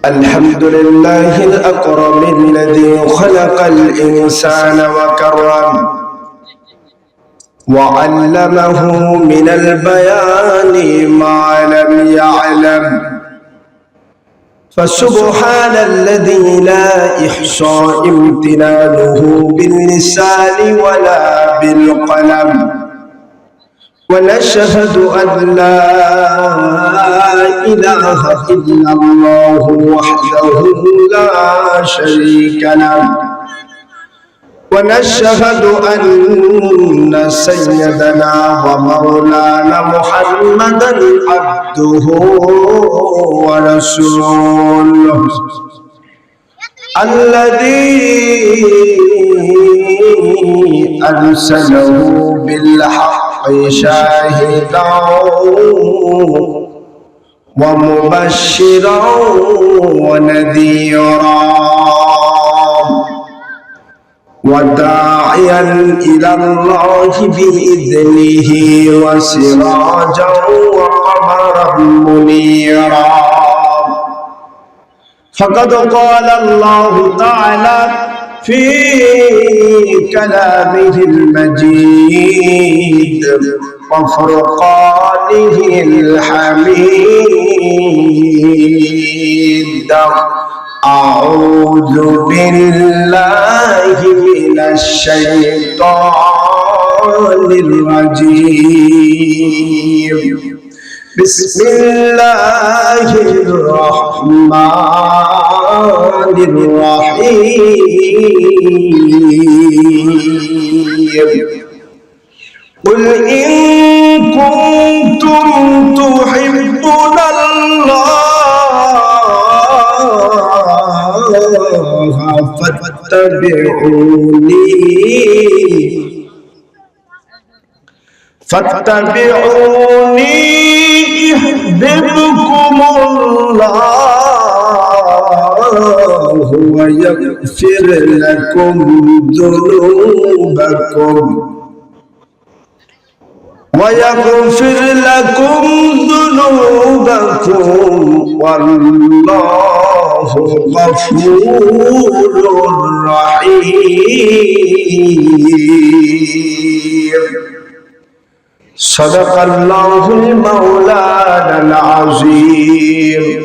الحمد لله الأكرم الذي خلق الإنسان وكرم وعلمه من البيان ما لم يعلم فسبحان الذي لا إحصى امتنانه باللسان ولا بالقلم ونشهد أن لا إله إلا الله وحده لا شريك له ونشهد أن سيدنا ومولانا محمدا عبده ورسوله الذي أرسله بالحق شاهدا ومبشرا ونذيرا وداعيا إلى الله بإذنه وسراجا وقمرا منيرا فقد قال الله تعالى في كلامه المجيد وفرقانه الحميد أعوذ بالله من الشيطان الرجيم بسم الله الرحمن الرحيم قل إن كنتم تحبون الله فاتبعوني يحببكم الله ويغفر لكم ذنوبكم والله غفور رحيم صدق الله المولانا العظيم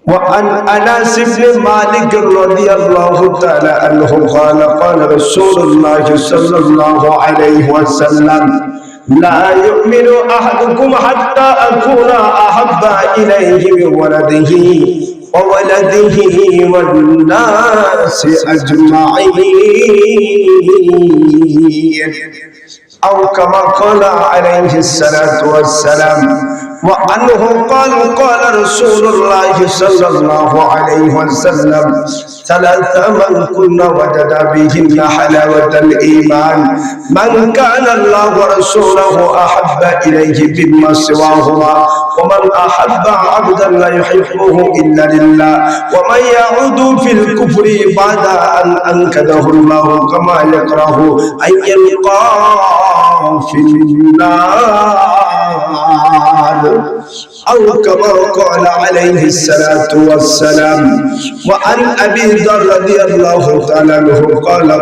وعن أنس بن مالك رضي الله تعالى عنه قال رسول الله صلى الله عليه وسلم لا يؤمن أحدكم حتى أكون أحب إليه من ولده والناس أجمعين أو كما قال عليه الصلاة والسلام وعنه قال رسول الله صلى الله عليه وسلم ثلاث من كنا وجد بهن حلاوة الإيمان من كان الله ورسوله أحب إليه مما سواهما ومن أحب عبدا لا يحبه إلا لله ومن يعود في الكفر بعد أن أنكده الله كما يكره أن يلقى في النار أو كما قال عليه الصلاة والسلام وعن أبي ذر رضي الله تعالى عنه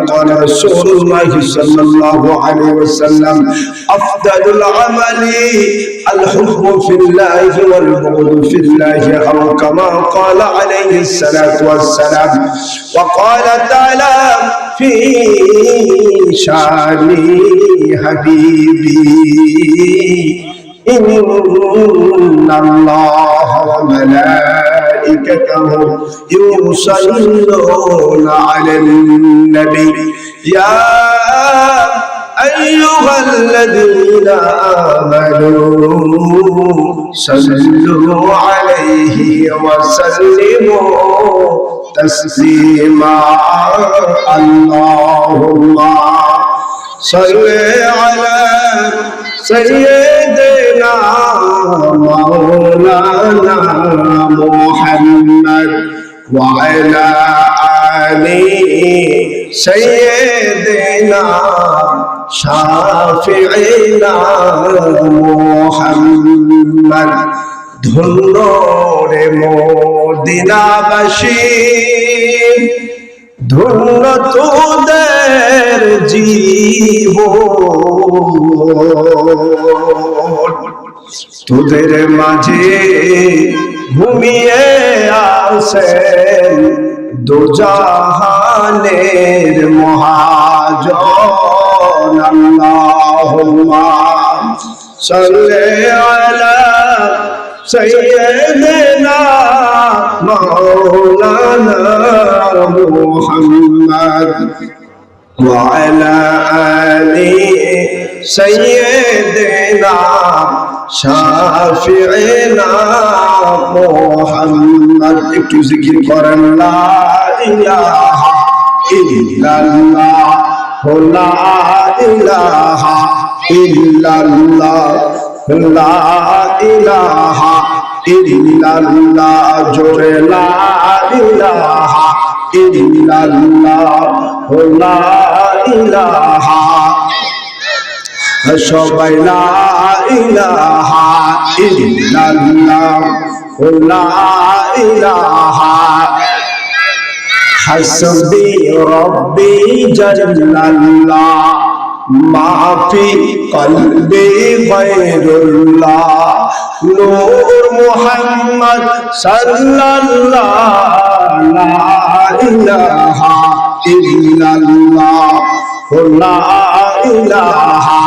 قال رسول الله صلى الله عليه وسلم أفضل العمل الحب في الله والبغض في الله أو كما قال عليه الصلاة والسلام وقال تعالى في شان حبيبي إن الله وملائكته يصلون على النبي يا أيها الذين آمنوا صلوا عليه وسلموا تسليما اللهم صل على سيدنا مولانا محمد وعلى آل سيدنا شافعنا محمد ধন্য রে মদিনাবাসী, ধন্য তোদের জীবন, তোদের মাঝে ঘুমিয়ে আসেন দোজাহানের মহাজন। আল্লাহুম্মা সাল্লি আলা সাইয়্যিদিনা মাওলানা মুহাম্মদ ওয়া আলা আলি সাইয়্যিদিনা শাফিঈনা মুহাম্মদ। একটু জিকির করেন লা ইলাহা ইল্লাল্লাহ, লা ইলাহা ইল্লাল্লাহ, লা ইলাহা ইল্লাল্লাহ, জোরে লা ইলাহা ইল্লাল্লাহ, লা ইলাহা, সবাই লা ইলাহা ইল্লাল্লাহ, লা ইলাহা, হাসবি রব্বি জাল্লাল্লাহ, মাফি কলবি গায়রুল্লাহ, নূর মুহাম্মদ সাল্লাল্লাহ, লা ইলাহা ইল্লাল্লাহ, লা ইলাহা,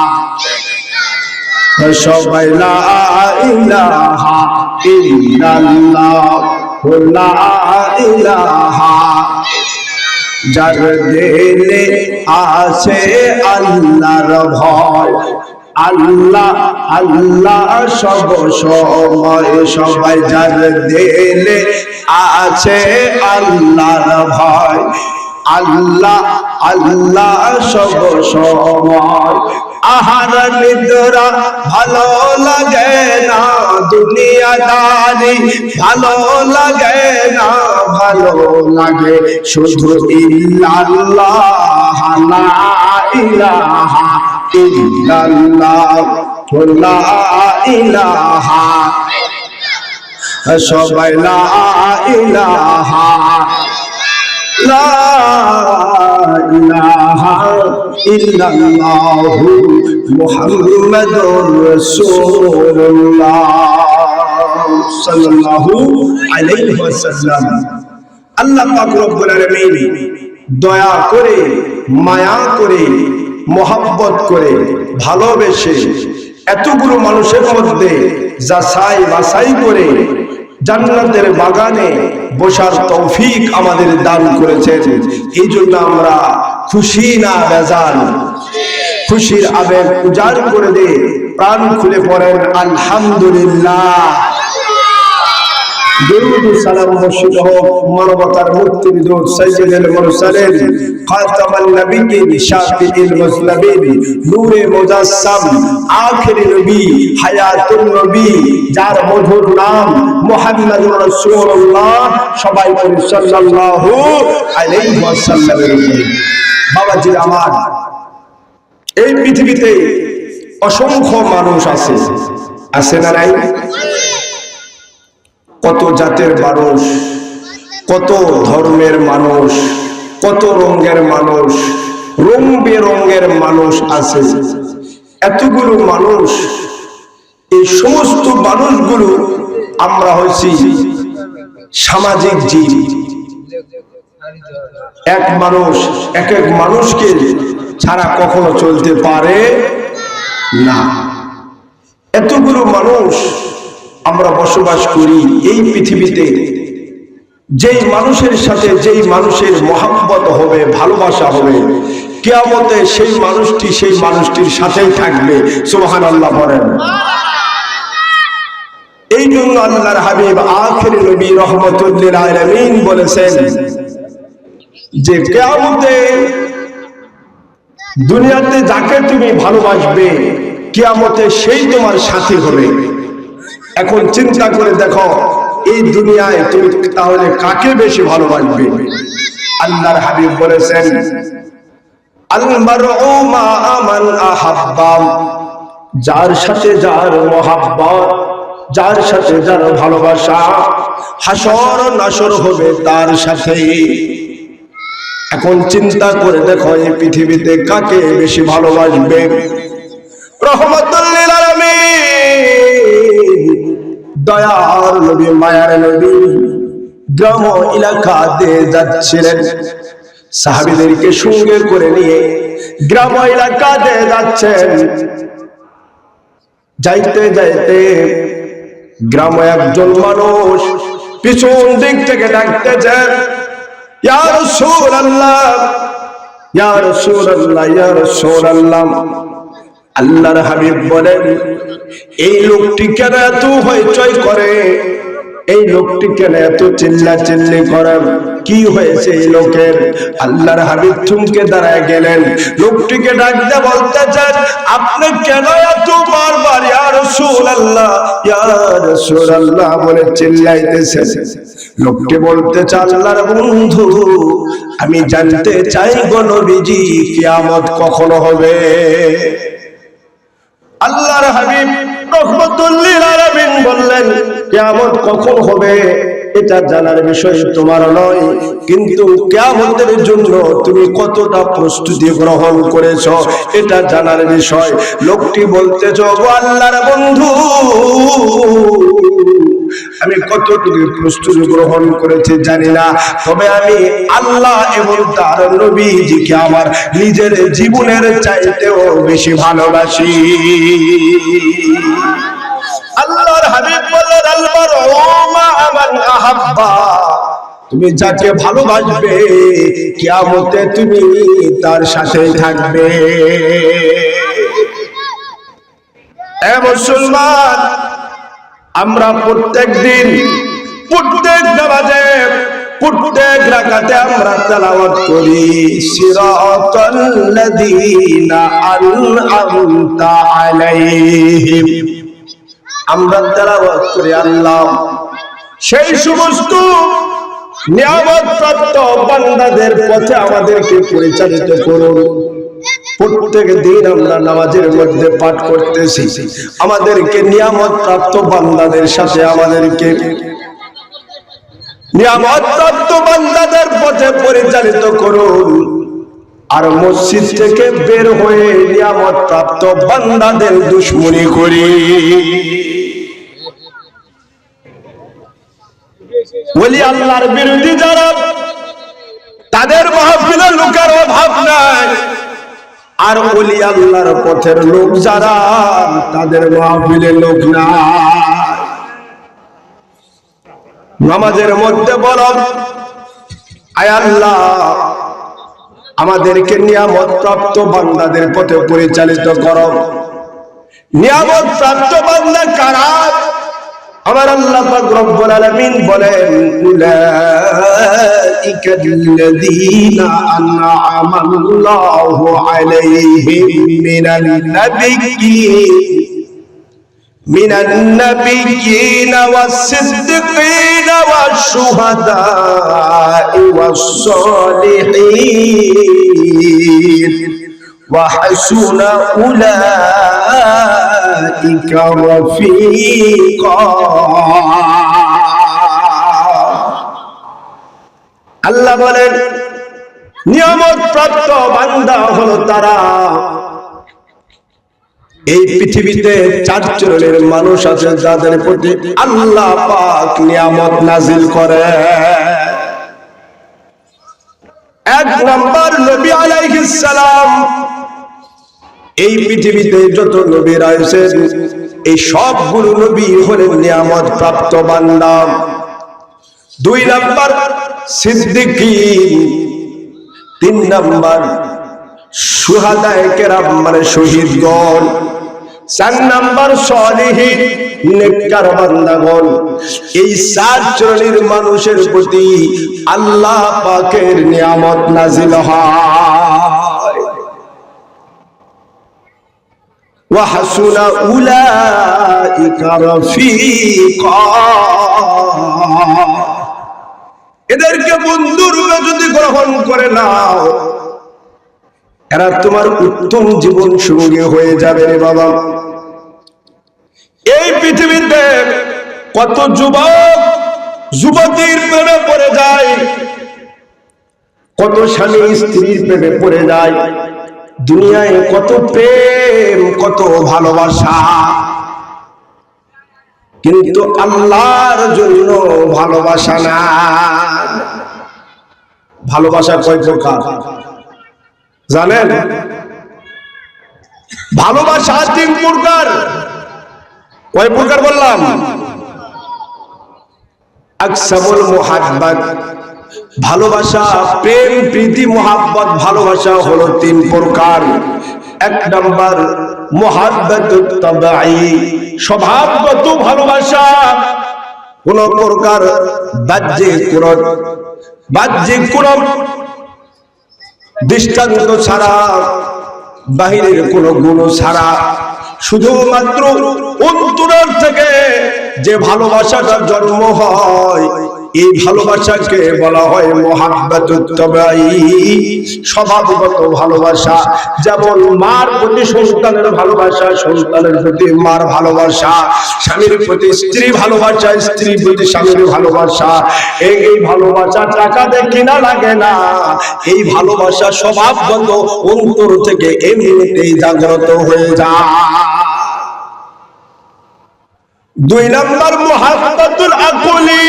সবাই লা ইলাহা ইল্লাল্লাহ, লা ইলাহা, যার দিলে আছে আল্লাহর ভয়, আল্লাহ আল্লাহ সব সময়, সবাই যার দিলে আছে আল্লাহর ভয়, আল্লাহ আল্লাহ সব সময়, আহার নিদ্রা ভালো লাগে না, দুনিয়াদারি ভালো লাগে না, ভালো লাগে শুধু ইল্লাল্লাহ, লা ইলাহা ইল্লাল্লাহ, লা ইলাহা, সবাই লা ইলাহা, লা ইলাহা ইল্লাল্লাহু মুহাম্মাদুর রাসূলুল্লাহ সাল্লাল্লাহু আলাইহি ওয়াসাল্লাম। আল্লাহ পাক রব্বুল আলামিন দয়া করে, মায়া করে, মোহাব্বত করে, ভালোবেসে এতগুলো মানুষের মধ্যে যাচাই বাছাই করে জান্নাতের বাগানে বসার তৌফিক আমাদের দান করেছেন। এই জন্য আমরা খুশি না বেজার? খুশির আবেগ উজাড় করে দে, প্রাণ খুলে পড়েন আলহামদুলিল্লাহ। দরুদ সালাম বর্ষিত হোক মানবতার মুক্তির দূত সাইয়্যিদুল মুরসালিন খাতামান নবিয়্যিন শাফিঈল মুসলিমিন নূরে মুজাসসাম আখিরি নবী হায়াতুন নবী, যার মধুর নাম মুহাম্মদুর রাসূলুল্লাহ। সবাই বলি সাল্লাল্লাহু আলাইহি ওয়াসাল্লাম। বাবাজি আমার, এই পৃথিবীতে অসংখ্য মানুষ আছে, আছে না নাই? কত জাতের মানুষ, কত ধর্মের মানুষ, কত রঙের মানুষ, রং বেরঙের মানুষ আছে। এতগুলো মানুষ, এই সমস্ত মানুষগুলো আমরা হচ্ছি সামাজিক জীব। এক মানুষ এক এক মানুষকে ছাড়া কখনো চলতে পারে না। এতগুলো মানুষ আমরা বসবাস করি এই পৃথিবীতে। যেই মানুষের সাথে যেই মানুষের মহব্বত হবে, ভালোবাসা হবে, কিয়ামতে সেই মানুষটি সেই মানুষটির সাথেই থাকবে। সুবহানাল্লাহ বলেন। এই জন্য আল্লাহর হাবিব আখিরি নবী রাহমাতুল লিল আলামিন বলেছেন যে কিয়ামতে দুনিয়াতে যাকে তুমি ভালোবাসবে, কিয়ামতে সেই তোমার সাথী হবে। এখন চিন্তা করে দেখো, এই দুনিয়ায় তুমি তাহলে কাকে বেশি ভালোবাসবে? আল্লাহর হাবিব বলেছেন আল মারউ মা মান আহাব্বা, যার সাথে যার মহব্বত, যার সাথে যার ভালোবাসা হাসর নাসর হবে তার সাথে। এখন চিন্তা করে দেখো এই পৃথিবীতে কাকে বেশি ভালোবাসবে? রহমতুল লিল আলামিন দয়ার নবী মায়ার নবী গ্রাম এলাকা দিয়ে যাচ্ছিলেন, সাহাবীদেরকে সঙ্গে করে নিয়ে গ্রাম এলাকা দিয়ে যাচ্ছেন। যাইতে যাইতে গ্রামে একজন মানুষ পিছন দিক থেকে ডাকতেছেন, ইয়া রাসূলুল্লাহ, ইয়া রাসূলুল্লাহ, ইয়া রাসূলুল্লাহ। আল্লাহর হাবিব বলেন, এই লোকটি কেন এত হইচই করে? এই লোকটি কেন এত চিল্লাচিল্লি করে? কি হয়েছে এই লোকের? আল্লাহর হাবিব থমকে দাঁড়ায় গেলেন, লোকটিকে ডাকতে বলতেছেন, আপনি কেন এত বারবার ইয়া রাসূলুল্লাহ, ইয়া রাসূলুল্লাহ বলে চিল্লাইতেছেন? লোকটি বলতেছে, আল্লাহর বন্ধু, আমি জানতে চাই গো নবীজি, কিয়ামত কখন হবে? আল্লাহর হাবিব রহমতুল লিল আলামিন বললেন, কিয়ামত কখন হবে এটা জানার বিষয় তোমার নয়, কিন্তু কিয়ামতের জন্য তুমি কতটা প্রস্তুতি গ্রহণ করেছো এটা জানার বিষয়। লোকটি বলতেছে, ও আল্লাহর বন্ধু, আমি কতটুকু প্রস্তুতি গ্রহণ করেছি জানি না, তবে আমি আল্লাহ এবং তার নবীজিকে আমার নিজের জীবনের চাইতেও বেশি ভালোবাসি। আল্লাহর হাবিব বললেন, আল-মারউ মা মান আহাব্বা, তুমি যাকে ভালোবাসবে কিয়ামতে তুমি তার সাথেই থাকবে। এ মুসলমান, আমরা প্রত্যেক দিন প্রত্যেক নামাজে প্রত্যেক রাকাতে আমরা তেলাওয়াত করি, সিরাতাল্লাযীনা আন'আমতা আলাইহিম। আমরা তেলাওয়াত করি, আল্লাহ সেই সমস্ত নিয়ামত প্রাপ্ত বান্দাদের পথে আমাদেরকে পরিচালিত করুন। প্রত্যেক দিন আমরা নামাজের মধ্যে পাঠ করতেছি, আমাদেরকে নিয়ামত প্রাপ্ত বান্দাদের সাথে আমাদেরকে নিয়ামত প্রাপ্ত বান্দাদের পথে পরিচালিত করুন। আর মসজিদ থেকে বের হয়ে নিয়ামত প্রাপ্ত বান্দাদের দুশমনি করি। ওলি আল্লাহর বিরোধী যারা, তাদের মাহফিলে লোকের অভাব নাই, আর ওলি আল্লাহর পথের লোক যারা, তাদের মাহফিলে লোক নাই। নামাজের মধ্যে বলেন, আয় আল্লাহ, আমাদেরকে নিয়ামত প্রাপ্ত বান্দাদের পথে পরিচালিত করো। নিয়ামত প্রাপ্ত বান্দা কারা? আমার আল্লাহ পাক রব্বুল আলামিন বলেন, উলাইকাল্লাযীনা আন'আমাল্লাহু আলাইহিম মিনান নাবিয়্যিনা ওয়াস-সিদ্দীকিনা ওয়াশ-শুহাদা'i ওয়াস-সালিহিন ওয়া হাসুনা উলাইকা রাফীকা। আল্লাহ বলেন, নিয়ামত প্রাপ্ত বান্দা হলো তারা। এই পৃথিবীতে চার শ্রেণীর মানুষ আছে যাদের প্রতি আল্লাহ পাক নিয়ামত নাজিল করে। এক নাম্বার নবী আলাইহিস সালাম। এই পৃথিবীতে যত নবী রয়েছেন, এই সবগুলো নবী হলেন নিয়ামত প্রাপ্ত বান্দা। দুই নাম্বার সিদ্দিকীন, তিন নাম্বার শুহাদায়ে কেরাম মানে শহীদগণ, চার নাম্বার সালিহিন নেককার বান্দাগণ। এই চার শ্রেণীর মানুষের প্রতি আল্লাহ পাকের নিয়ামত নাজিল হয়। ওয়া হাসুনা উলাইকা রাফীকা, এদেরকে বন্ধুরূপে যদি গ্রহণ করে নাও, এরা তোমার উত্তম জীবন সঙ্গী হয়ে যাবে রে বাবা। এই পৃথিবীতে কত যুবক যুবতীর প্রেমে পড়ে যায়, কত স্বামী স্ত্রীর প্রেমে পড়ে যায়। দুনিয়ায় কত প্রেম, কত ভালোবাসা, কিন্তু আল্লাহর জন্য ভালোবাসা না। ভালোবাসা কয় প্রকার জানেন? ভালোবাসা 3 প্রকার। কয় প্রকার বললাম? আকসামুল মুহাব্বাত, ভালোবাসা, প্রেম, প্রীতি, মোহাব্বত, ভালোবাসা হলো 3 প্রকার। 1 নাম্বার মুহাব্বাতুত তাবাঈ, স্বভাবগত ভালোবাসা। কোন প্রকার বাহ্যিক কোন দৃষ্টান্ত ছাড়া, বাহিরের কোন গুণ ছাড়া, শুধুমাত্র অন্তরের থেকে যে ভালোবাসাটা জন্ম হয়, এই ভালোবাসাকে বলা হয় মুহাব্বাতুত তাবাঈ, স্বভাবগত ভালোবাসা। যেমন মার প্রতি সন্তানের ভালোবাসা, সন্তানের প্রতি মার ভালোবাসা, স্বামীর প্রতি স্ত্রী ভালোবাসা, স্ত্রীর প্রতি স্বামীর ভালোবাসা। এই ভালোবাসা টাকা দিয়ে কিনা লাগে না, এই ভালোবাসা স্বভাবগত অন্তর থেকে এমনিতেই জাগ্রত হয়ে যায়। 2 নাম্বার মুহাব্বাতুল আকলি,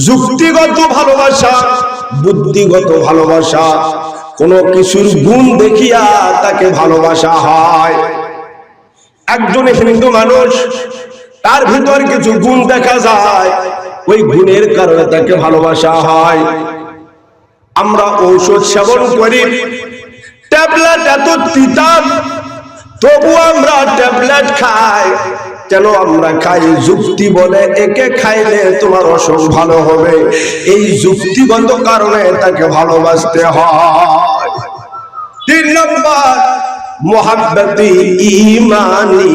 যুক্তিগত ভালোবাসা, বুদ্ধিগত ভালোবাসা। কোন কিছুর গুণ দেখিয়া তাকে ভালোবাসা হয়। একজন হিন্দু মানুষ, তার ভিতর কিছু গুণ দেখা যায়, ওই গুণের কারণে তাকে ভালোবাসা হয়। আমরা ঔষধ সেবন করি, ট্যাবলেট এত তিতা, তবু আমরা ট্যাবলেট খাই। কেন আমরা খাই? যুক্তি বলে একে খাইলে তোমার অসুখ ভালো হবে, এই যুক্তিগত কারণে তাকে ভালোবাসতে হয়। 3 নম্বর মুহাব্বতি ঈমানি,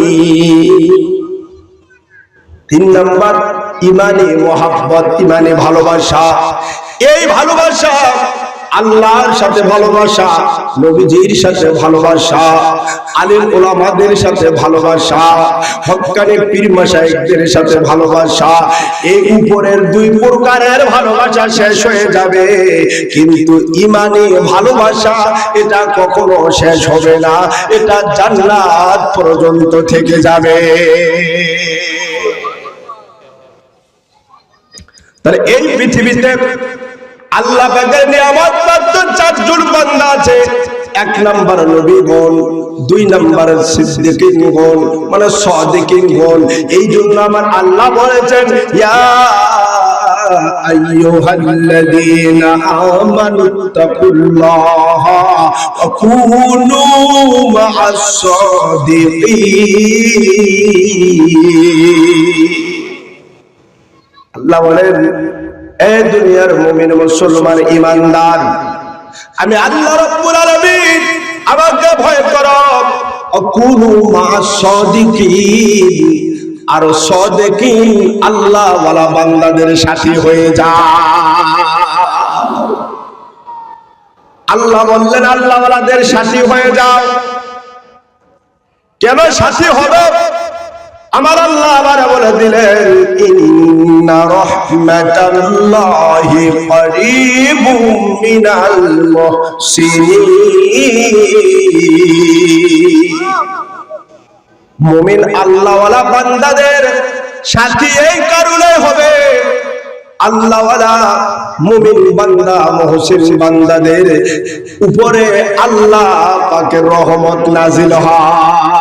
3 নম্বর ঈমানি মুহাব্বত, ঈমানি ভালোবাসা। এই ভালোবাসা আল্লাহর সাথে ভালোবাসা, নবীজির সাথে ভালোবাসা, আলিম ওলামাদের সাথে ভালোবাসা, হক্কানি পীর মাশায়েখদের সাথে ভালোবাসা। এই উপরের 2 প্রকারের ভালোবাসা শেষ হয়ে যাবে, কিন্তু ঈমানি ভালোবাসা এটা কখনো শেষ হবে না, এটা জান্নাত পর্যন্ত থেকে যাবে। তাহলে এই পৃথিবীতে আল্লাহ পাকের নিয়ামত প্রাপ্ত 4 জন বান্দা আছে। 1 নাম্বার নবীগণ, 2 নাম্বার সিদ্দিকীনগণ, মানে সাদিকীনগণ। এই জন্য আমার আল্লাহ বলেছেন, ইয়া আইয়ুহাল্লাযীনা আমানুত্তাকুল্লাহা ওয়া কুনু মা'আস সাদিকীন। আল্লাহ বলেন, এই দুনিয়ার মুমিন মুসলমান ঈমানদার, আমি আল্লাহ রাব্বুল আলামিন আমাকে ভয় করো, কুনু মা'আস সাদিকীন, আর সাদিকীন আল্লাহ ওয়ালা বান্দাদের সাথী হয়ে যাও। আল্লাহ বললেন আল্লাহ ওয়ালাদের সাথী হয়ে যাও। কেন সাথী হবে? আমার আল্লাহ আবার বলে দিলেন, ইন্না রাহমাতাল্লাহি করিবুম মিনাল মুহসিনিন। মুমিন আল্লাহওয়ালা বান্দাদের সাথী এই কারণে হবে, আল্লাহওয়ালা মুমিন বান্দা মুহসিন বান্দাদের উপরে আল্লাহ পাকের রহমত নাজিল হয়।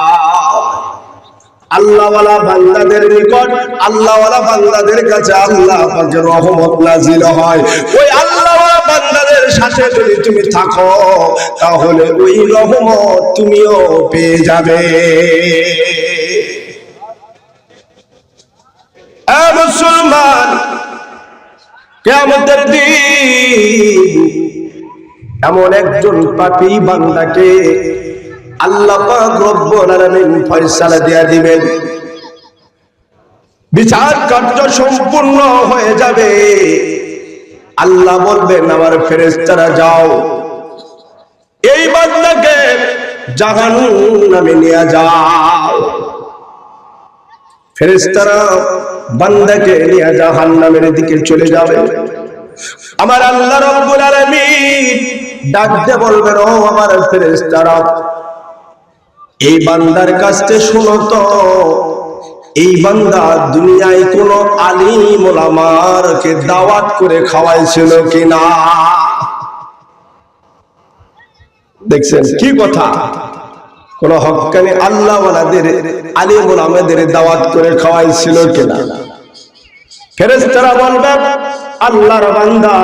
আল্লাহওয়ালা বান্দাদের নিকট, আল্লাহওয়ালা বান্দাদের কাছে আল্লাহ পাকের রহমত নাজিল হয়। ওই আল্লাহওয়ালা বান্দাদের সাথে যদি তুমি থাকো, তাহলে ওই রহমত তুমিও পেয়ে যাবে। মুসলমান, কিয়ামতের দিন এমন একজন পাপী বান্দাকে আল্লাহ পাক রব্বুল আলামিন ফয়সালা দিয়ে দিবেন। বিচার কার্য সম্পূর্ণ হয়ে যাবে। আল্লাহ বলবেন, আমার ফেরেশতারা যাও, এই বান্দাকে জাহান্নামে নিয়ে যাও। ফেরেশতারা বান্দাকে নিয়ে জাহান্নামের দিকে চলে যাবে। আমার আল্লাহ রাব্বুল আলামিন ডাক দিয়ে বলবেন, ও আমার ফেরেশতারা, এই বান্দার কাছে শোনো তো, এই বান্দা দুনিয়ায় কোন আলিম ওলামারকে দাওয়াত করে খাওয়াইছিল কিনা? দেখছেন কি কথা? কোন হক্কানি আল্লাহ ওয়ালাদের আলিম ওলামাদের দাওয়াত করে খাওয়াইছিল কিনা? ফেরেশতারা বলবেন, আল্লাহর বান্দা,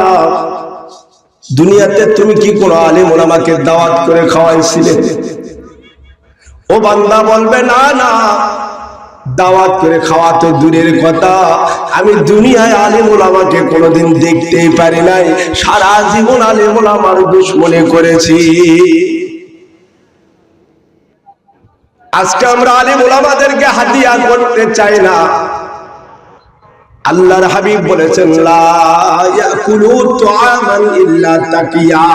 দুনিয়াতে তুমি কি কোন আলিম ওলামাকে দাওয়াত করে খাওয়াইছিলে? ও বান্দা বলবে, না না, দাওয়াত করে খাওয়া তো দূরের কথা, আমি দুনিয়ায় আলিম ওলামাকে কোনোদিন দেখতেই পারি নাই, সারা জীবন আলিম ওলামার দুশমনি করেছি। আজকে আমরা আলিম ওলামাদেরকে হাদিয়া করতে চাই না। আল্লাহর হাবিব বলেছেন, লা ইয়াকুলু তুআমান ইল্লা তাকিয়া।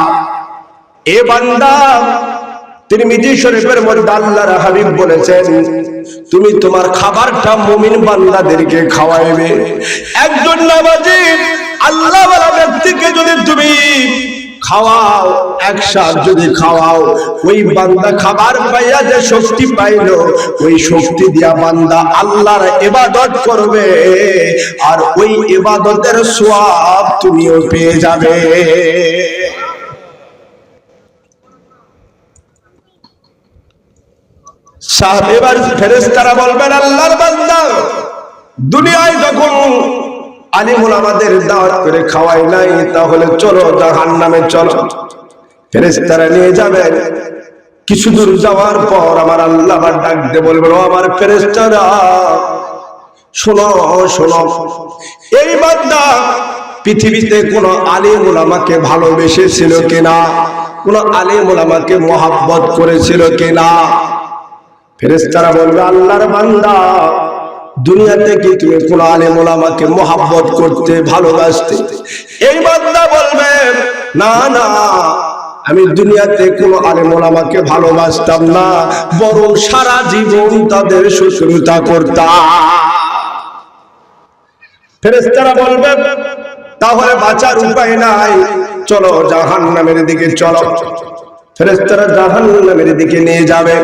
এ বান্দা, তিরমিজি শরীফের মধ্যে আল্লাহর হাবিব বলেছেন, তুমি তোমার খাবারটা মুমিন বান্দাদেরকে খাওয়াইবে। একজন নামাজি আল্লাহওয়ালা ব্যক্তিকে যদি তুমি খাওয়াও, একসাথ যদি খাওয়াও, ওই বান্দা খাবার পাইয়া যে শক্তি পাইল, ওই শক্তি দিয়া বান্দা আল্লাহর ইবাদত করবে, আর ওই ইবাদতের সওয়াব তুমিও পেয়ে যাবে। এবার ফেরেশতারা বলবেন, আল্লাহর বান্দা, দুনিয়ায় যখন আলিম ওলামাদের দাওয়াত করে খাওয়াই নাই, তাহলে চলো জাহান্নামে চলো। ফেরেশতারা নিয়ে যাবেন। কিছু দূর যাওয়ার পর আমার আল্লাহ আবার ডাক দিয়ে বলবেন, ও আমার ফেরেশতারা, শোনো শোনো, এই বান্দা পৃথিবীতে কোন আলিম ওলামাকে ভালোবেসেছিল কিনা? কোন আলিম ওলামাকে মহব্বত করেছিল কিনা? ফেরেশতারা বলবে, আল্লাহর বান্দা, দুনিয়াতে কি তুমি কোন আলিম ওলামাকে মহব্বত করতে, ভালোবাসতে? এই বান্দা বলবে, না না, আমি দুনিয়াতে কোন আলিম ওলামাকে ভালোবাসতাম না, বরং সারা জীবন তাদের শত্রুতা করতাম। ফেরেশতারা বলবে, তাহলে বাঁচার উপায় নাই, চলো জাহান্নামের দিকে চলো। ফেরেশতারা জাহান্নামের দিকে নিয়ে যাবে।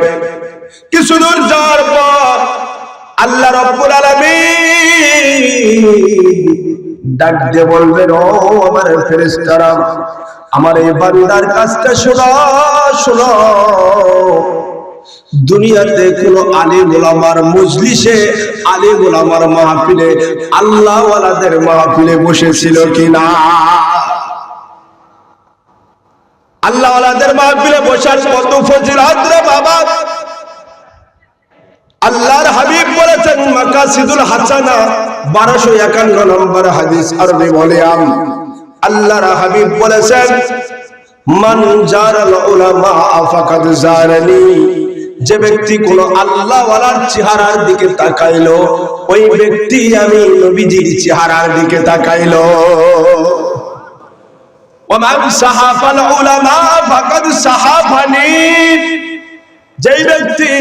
কিছু দূর যাওয়ার পর আল্লাহ রাব্বুল আলামিন ডাক দিয়ে বলবেন, ও আমার ফেরেশতারা, আমার এই বান্দার কাজটা শোনো শোনো। দুনিয়াতে কোন আলিম ওলামার মজলিসে, আলিম ওলামার মাহফিলে, আল্লাহ ওয়ালাদের মাহফিলে বসেছিল কিনা? আল্লাহ ওয়ালাদের মাহফিলে বসার কত ফজিলত রে বাবা! আল্লাহর হাবিব বলেছেন, মাকাসিদুল হাসানা 1251 নম্বর হাদিস, আরবি ভলিউম। আল্লাহর হাবিব বলেছেন, মান জারাল উলামা ফাকাদ জারানি। যে ব্যক্তি কোন আল্লাহ ওয়ালার চেহারার দিকে তাকাইলো, ওই ব্যক্তি আমি নবীজির চেহারার দিকে তাকাইলো। ওয়া মান সাহাফাল উলামা ফাকাদ সাহাফানি। যেই ব্যক্তি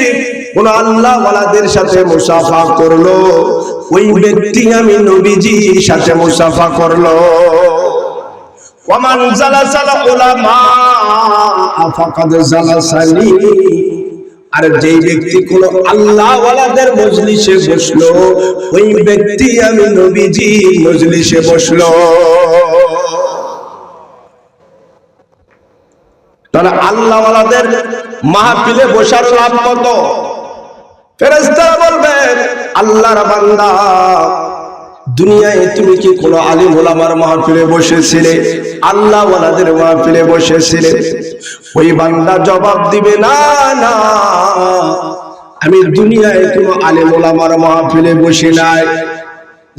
কোন আল্লাহ ওয়ালাদের সাথে মুসাফা করলো, ওই ব্যক্তি আমি নবীজির সাথে মুসাফা করলো। ওয়ামান জালাসাল উলামা ফাকাদ জালাসানি। আর যেই ব্যক্তি কোন আল্লাহ ওয়ালাদের মজলিসে বসলো, ওই ব্যক্তি আমি নবীজির মজলিসে বসলো। তাহলে আল্লাহ ওয়ালাদের মাহফিলে বসার লাভ কত? ফেরেশতারা বলবেন, আল্লাহর বান্দা, দুনিয়ায় তুমি কি কোন আলিম ওলামার মাহফিলে বসেছিলে, আল্লাহ ওয়ালাদের মাহফিলে বসেছিলে? ওই বান্দা জবাব দিবে, না না, আমি দুনিয়ায় কোন আলিম ওলামার মাহফিলে বসি নাই।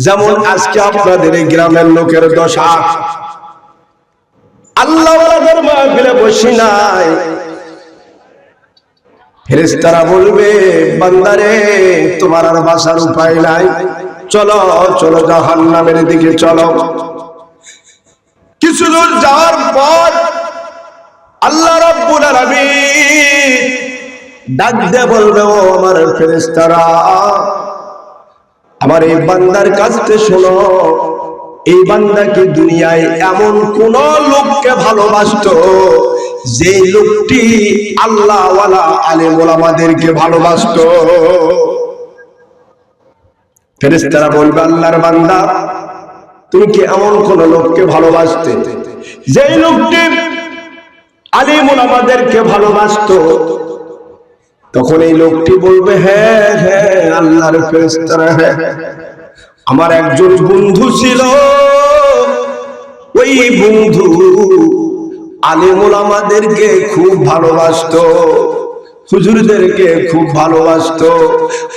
যেমন আজকে আপনাদের গ্রামের লোকের দশা, আল্লাহ ওয়ালাদের মাহফিলে বসি নাই। ফেরেশতারা বলবে, বান্দারে, তোমার আর বাঁচার উপায় নাই, চলো চলো জাহান্নামের দিকে চলো। কিছু দূর যাওয়ার পর আল্লাহ রাব্বুল আলামিন ডাক দিয়ে বলবে, ও আমার ফেরেশতারা, আমার এই বান্দার কাছ থেকে শোনো, এই বান্দা কি দুনিয়ায় এমন কোন লোককে ভালোবাসতো যে লোকটি আল্লাহ ওয়ালা আলেম ওলামাদেরকে ভালোবাসতো? ফেরেশতারা বলবে, আল্লাহর বান্দা তুমি কি এমন কোন লোককে ভালোবাসতে যেই লোকটি আলেম ওলামাদেরকে ভালোবাসতো? তখন এই লোকটি বলবে, হ্যাঁ হ্যাঁ আল্লাহর ফেরেশতারা, হ্যাঁ আমার একজন বন্ধু ছিল, ওই বন্ধু আলেম ওলামাদেরকে খুব ভালোবাসতো, হুজুরদেরকে খুব ভালোবাসতো,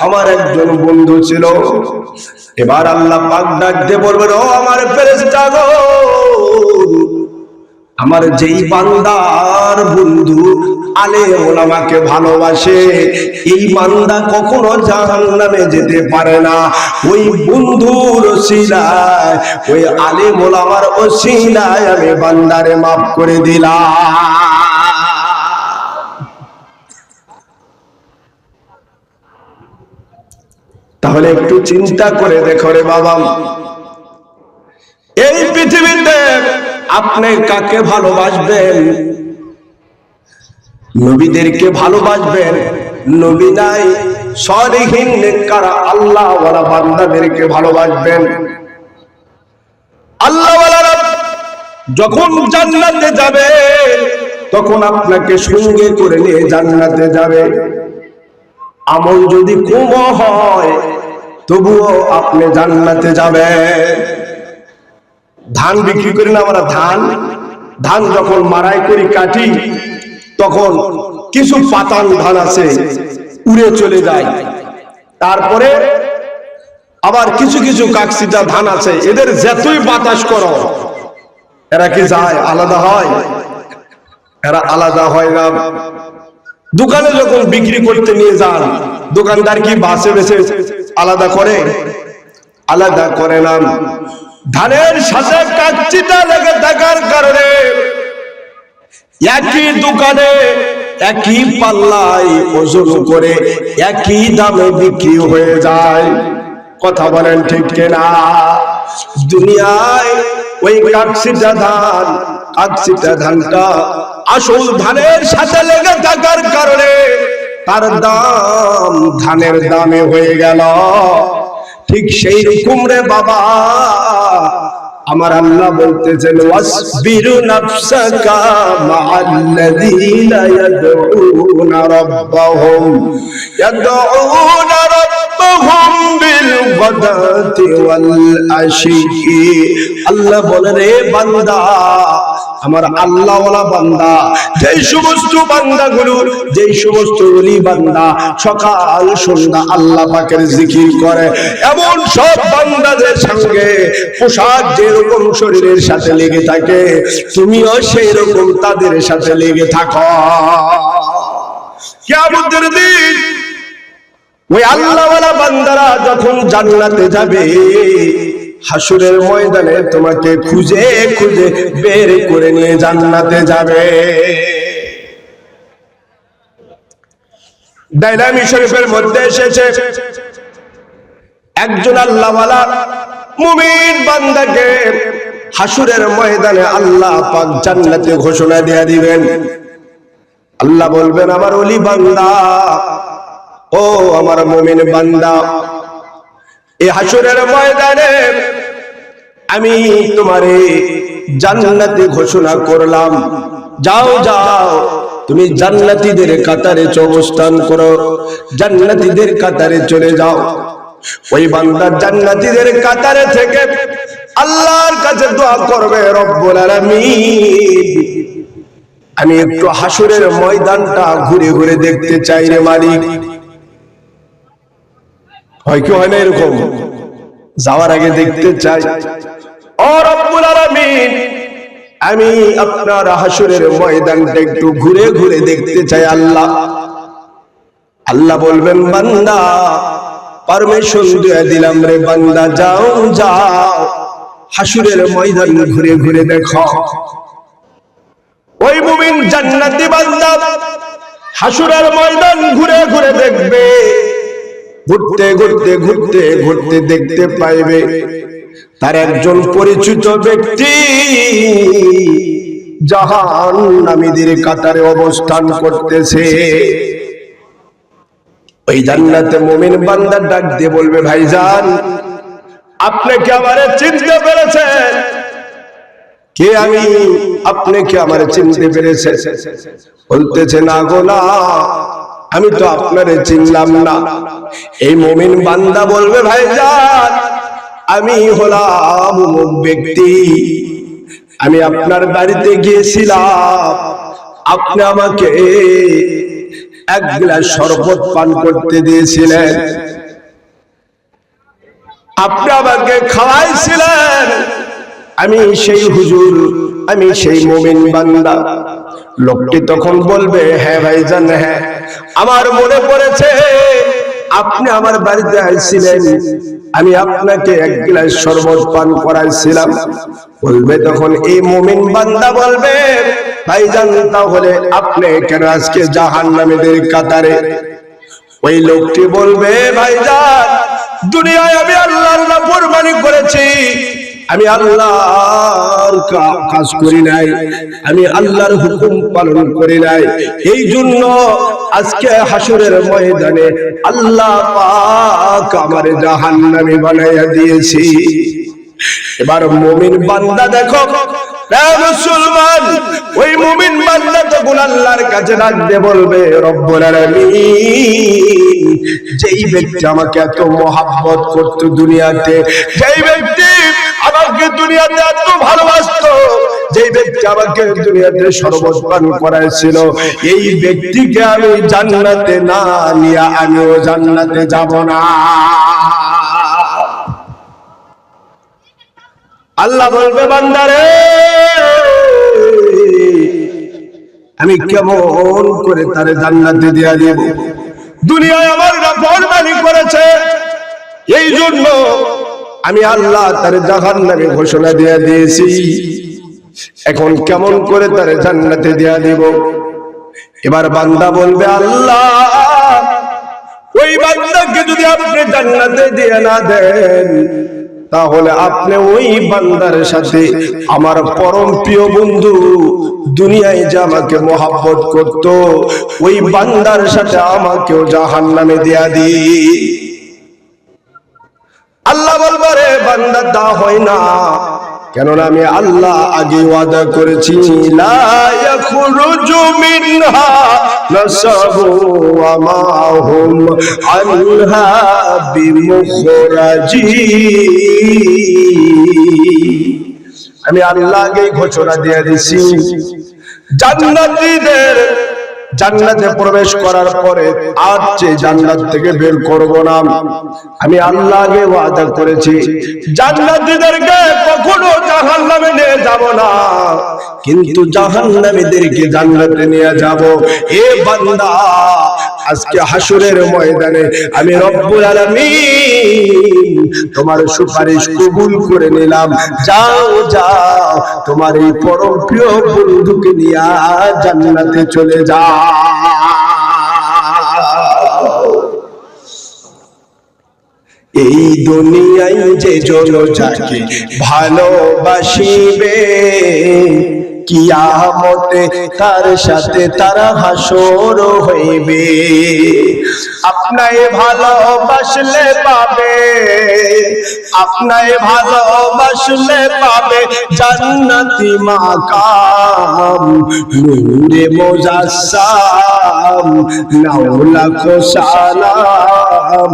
আমার একজন বন্ধু ছিল। এবার আল্লাহ পাক ডাক দিয়ে বলবেন, ও আমার ফেরেশতা গো, আমার যেই বান্দার বন্ধু আলেম ওলামাকে ভালোবাসে, এই বান্দা কখনো জাহান্নামে যেতে পারে না। ওই বন্ধুর ওসিলায়, ওই আলেম ওলামার ওসিলায় আমি বান্দারে মাফ করে দিলাম। তাহলে একটু চিন্তা করে দেখো রে বাবা, এই পৃথিবীতে আপনি কাকে ভালোবাসবেন? নবীদেরকে ভালোবাসবেন, নবী নাই, সালেহীন নেককার আল্লাহ ওয়ালা বান্দাদেরকে ভালোবাসবেন। আল্লাহ ওয়ালারা যখন জান্নাতে যাবে তখন আপনাকে সঙ্গে করে নিয়ে জান্নাতে যাবে। আমল যদি কম হয় তবুও আপনি জান্নাতে যাবেন। ধান বিক্রি করি না আমরা, ধান যখন মাড়াই করি কাটি, তখন কিছু পাতান ধান আছে উড়ে চলে যায়, তারপরে আবার কিছু কিছু কাকসিটা ধান আছে, এদের যতই বাতাস করো এরা কি যায়? আলাদা হয়? এরা আলাদা হয় না। দোকানে যখন বিক্রি করতে নিয়ে যান, দোকানদার কি বাসে বেছে আলাদা করে? আলাদা করে না। ধানের সাথে কাকচিটা লেগে থাকার কারণে একই দোকানে একই পাল্লায় ওজন করে একই দামে বিক্রি হয়ে যায়। কথা বলেন ঠিক কিনা? দুনিয়ায় ওই কাকচিটা ধানটা আসল ধানের সাথে লেগে থাকার কারণে তার দাম ধানের দামে হয়ে গেল। ঠিক সেই রকম রে বাবা, আমার আল্লাহ বলতেছেন, ওয়াসবিরু নাফসাকা মাআল্লাযীনা ইয়াদউনা রাব্বাহুম বিল গাদাতি ওয়াল আশি। আল্লাহ বলে, রে বান্দা, আমার আল্লাহ ওয়ালা বান্দা, যেই সমস্ত বান্দাগুলো, যেই সমস্ত ওলি বান্দা সকাল সন্ধ্যা আল্লাহ পাকের জিকির করে, এমন সব বান্দাদের সঙ্গে পোশাক যেরকম শরীরের সাথে লেগে থাকে, তুমিও সেই রকম তাদের সাথে লেগে থাকো। কিয়ামতের দিন ওই আল্লাহ ওয়ালা বান্দারা যখন জান্নাতে যাবে, হাসরের ময়দানে তোমাকে খুঁজে খুঁজে বের করে নিয়ে জান্নাতে যাবে। দাইলামি শরীফের মধ্যে এসেছে, একজন আল্লাহ ওয়ালা মুমিন বান্দাকে হাসরের ময়দানে আল্লাহ পাক জান্নাতে ঘোষণা দিয়ে দিবেন। আল্লাহ বলবেন, আমার ওলি বান্দা, ও আমার মুমিন বান্দা, এই হাসরের ময়দানে আমি তোমারে জান্নাতে ঘোষণা করলাম, যাও যাও তুমি জান্নাতীদের কাতারে অবস্থান করো, জান্নাতীদের কাতারে চলে যাও। ওই বান্দা জান্নাতীদের কাতারে থেকে আল্লাহর কাছে দোয়া করবে, রব্বুল আলামিন, আমি একটু হাসরের ময়দানটা ঘুরে ঘুরে দেখতে চাই রে মালিক। হয় কি হয় না এরকম? যাওয়ার আগে দেখতে চাই, ও রব্বুল আলামিন, আমি আপনার হাসরের ময়দানটা একটু ঘুরে ঘুরে দেখতে চাই আল্লাহ। আল্লাহ বলবেন, বান্দা, পারমিশন দিয়ে দিলাম রে বান্দা, যাও যাও হাসরের ময়দান ঘুরে ঘুরে দেখো। ওই মুমিন জান্নাতি বান্দা হাসরের ময়দান ঘুরে ঘুরে দেখবে। ঘুরতে ঘুরতে ঘুরতে ঘুরতে দেখতে পাইবে তার একজন পরিচিত ব্যক্তি জাহান্নামীদের কাতারে অবস্থান করতেছে। ওই জান্নাতে মুমিন বান্দা ডাক দিয়ে বলবে, ভাইজান আপনি কি আমারে চিনতে পেরেছেন? কে আমি? আপনি কি আমারে চিনতে পেরেছেন? বলতেছে, না গো না, আমি তো আপনারে চিনলাম না। এই মুমিন বান্দা বলবে, ভাইজান আমি হলাম অমুক ব্যক্তি, আমি আপনার বাড়িতে গিয়েছিলাম, আপনি আমাকে এক গ্লাস শরবত পান করতে দিয়েছিলেন, আপনি আমাকে খাওয়াইছিলেন, আমি সেই হুজুর, আমি সেই মুমিন বান্দা। লোকটি তখন বলবে, হ্যাঁ ভাইজান, হ্যাঁ আমার মনে পড়েছে, আপনি আমার বাড়িতে আইছিলেন, আমি আপনাকে এক গ্লাস শরবত পান করাইছিলাম। বলবে তখন এই মুমিন বান্দা বলবে, ভাইজান তাহলে আপনি কেন আজকে জাহান্নামীদের কাতারে? ওই লোকটি বলবে, ভাইজান দুনিয়ায় আমি আল্লাহর নাফরমানি করেছি, আমি আল্লাহর কাজ করি নাই, আমি আল্লাহর হুকুম পালন করি নাই, এই জন্য আজকে হাসরের ময়দানে আল্লাহ পাক আমারে জাহান্নামী বানাইয়া দিয়েছি। এবার মুমিন বান্দা দেখো, মুসলমান, ওই মুমিন বান্দা তখন আল্লাহর কাছে ডাকতে বলবে, রব্বুল আলামিন, যেই ব্যক্তি আমাকে এত মহব্বত করতো দুনিয়াতে, যেই ব্যক্তি আমাকে দুনিয়াতে এত ভালোবাসতো, যেই ব্যক্তি আমাকে দুনিয়াতে শরবত পান করাইছিল, এই ব্যক্তিকে আমি জান্নাতে না নিয়ে আমিও জান্নাতে যাব না। আল্লাহ বলবে, বান্দারে আমি কেমন করে তারে জান্নাতে দিয়া দেব? দুনিয়ায় আমার নাফরমানি করেছে, এই জন্য আমি আল্লাহ তারে জাহান্নামে ঘোষণা দিয়ে দিয়েছি, এখন কেমন করে তারে জান্নাতে দিয়া দেব? এবার বান্দা বলবে, আল্লাহ ওই বান্দাকে যদি আপনি জান্নাতে দিয়ে না দেন, তাহলে আপনি ওই বান্দার সাথে আমার পরম প্রিয় বন্ধু দুনিয়ায় যে আমাকে মহব্বত করত, ওই বান্দার সাথে আমাকেও জাহান্নামে দিয়া দি। আল্লাহ বলবে, রে বান্দা তা হয় না, কেননা আমি আল্লাহ আগে ওয়াদা করেছি, লা ইয়াখরুজু মিনহা নাসাবু ওয়া মা হুম আনহা বিমুখরাজি। আমি আল্লাহ আগে ঘোষণা দিয়ে দিছি, জান্নাতীদের জান্নাতে প্রবেশ করার পরে আর যে জান্নাত থেকে বের করব না। আমি আল্লাহ আগে ওয়াদা করেছি, জান্নাতীদেরকে কখনো জাহান্নামে নিয়ে যাব না, কিন্তু জাহান্নামীদেরকে জান্নাতে নিয়ে যাব। এ বান্দা, আজকে হাসরের ময়দানে আমি রব্বুল আলামিন তোমার সুপারিশ কবুল করে নিলাম, যাও যাও তোমার এই পরম প্রিয় বন্ধুকে নিয়ে জান্নাতে চলে যাও। এই দুনিয়ায় যে জন যাকে ভালোবাসিবে, কিয়ামতে তার সাথে তারা হাসর হইবে। আপনায় ভালোবাসলে পাবে, আপনায় ভালোবাসলে পাবে জান্নাতি মাকাম, নূরে মুজাসসাম, নাও লাখো সালাম,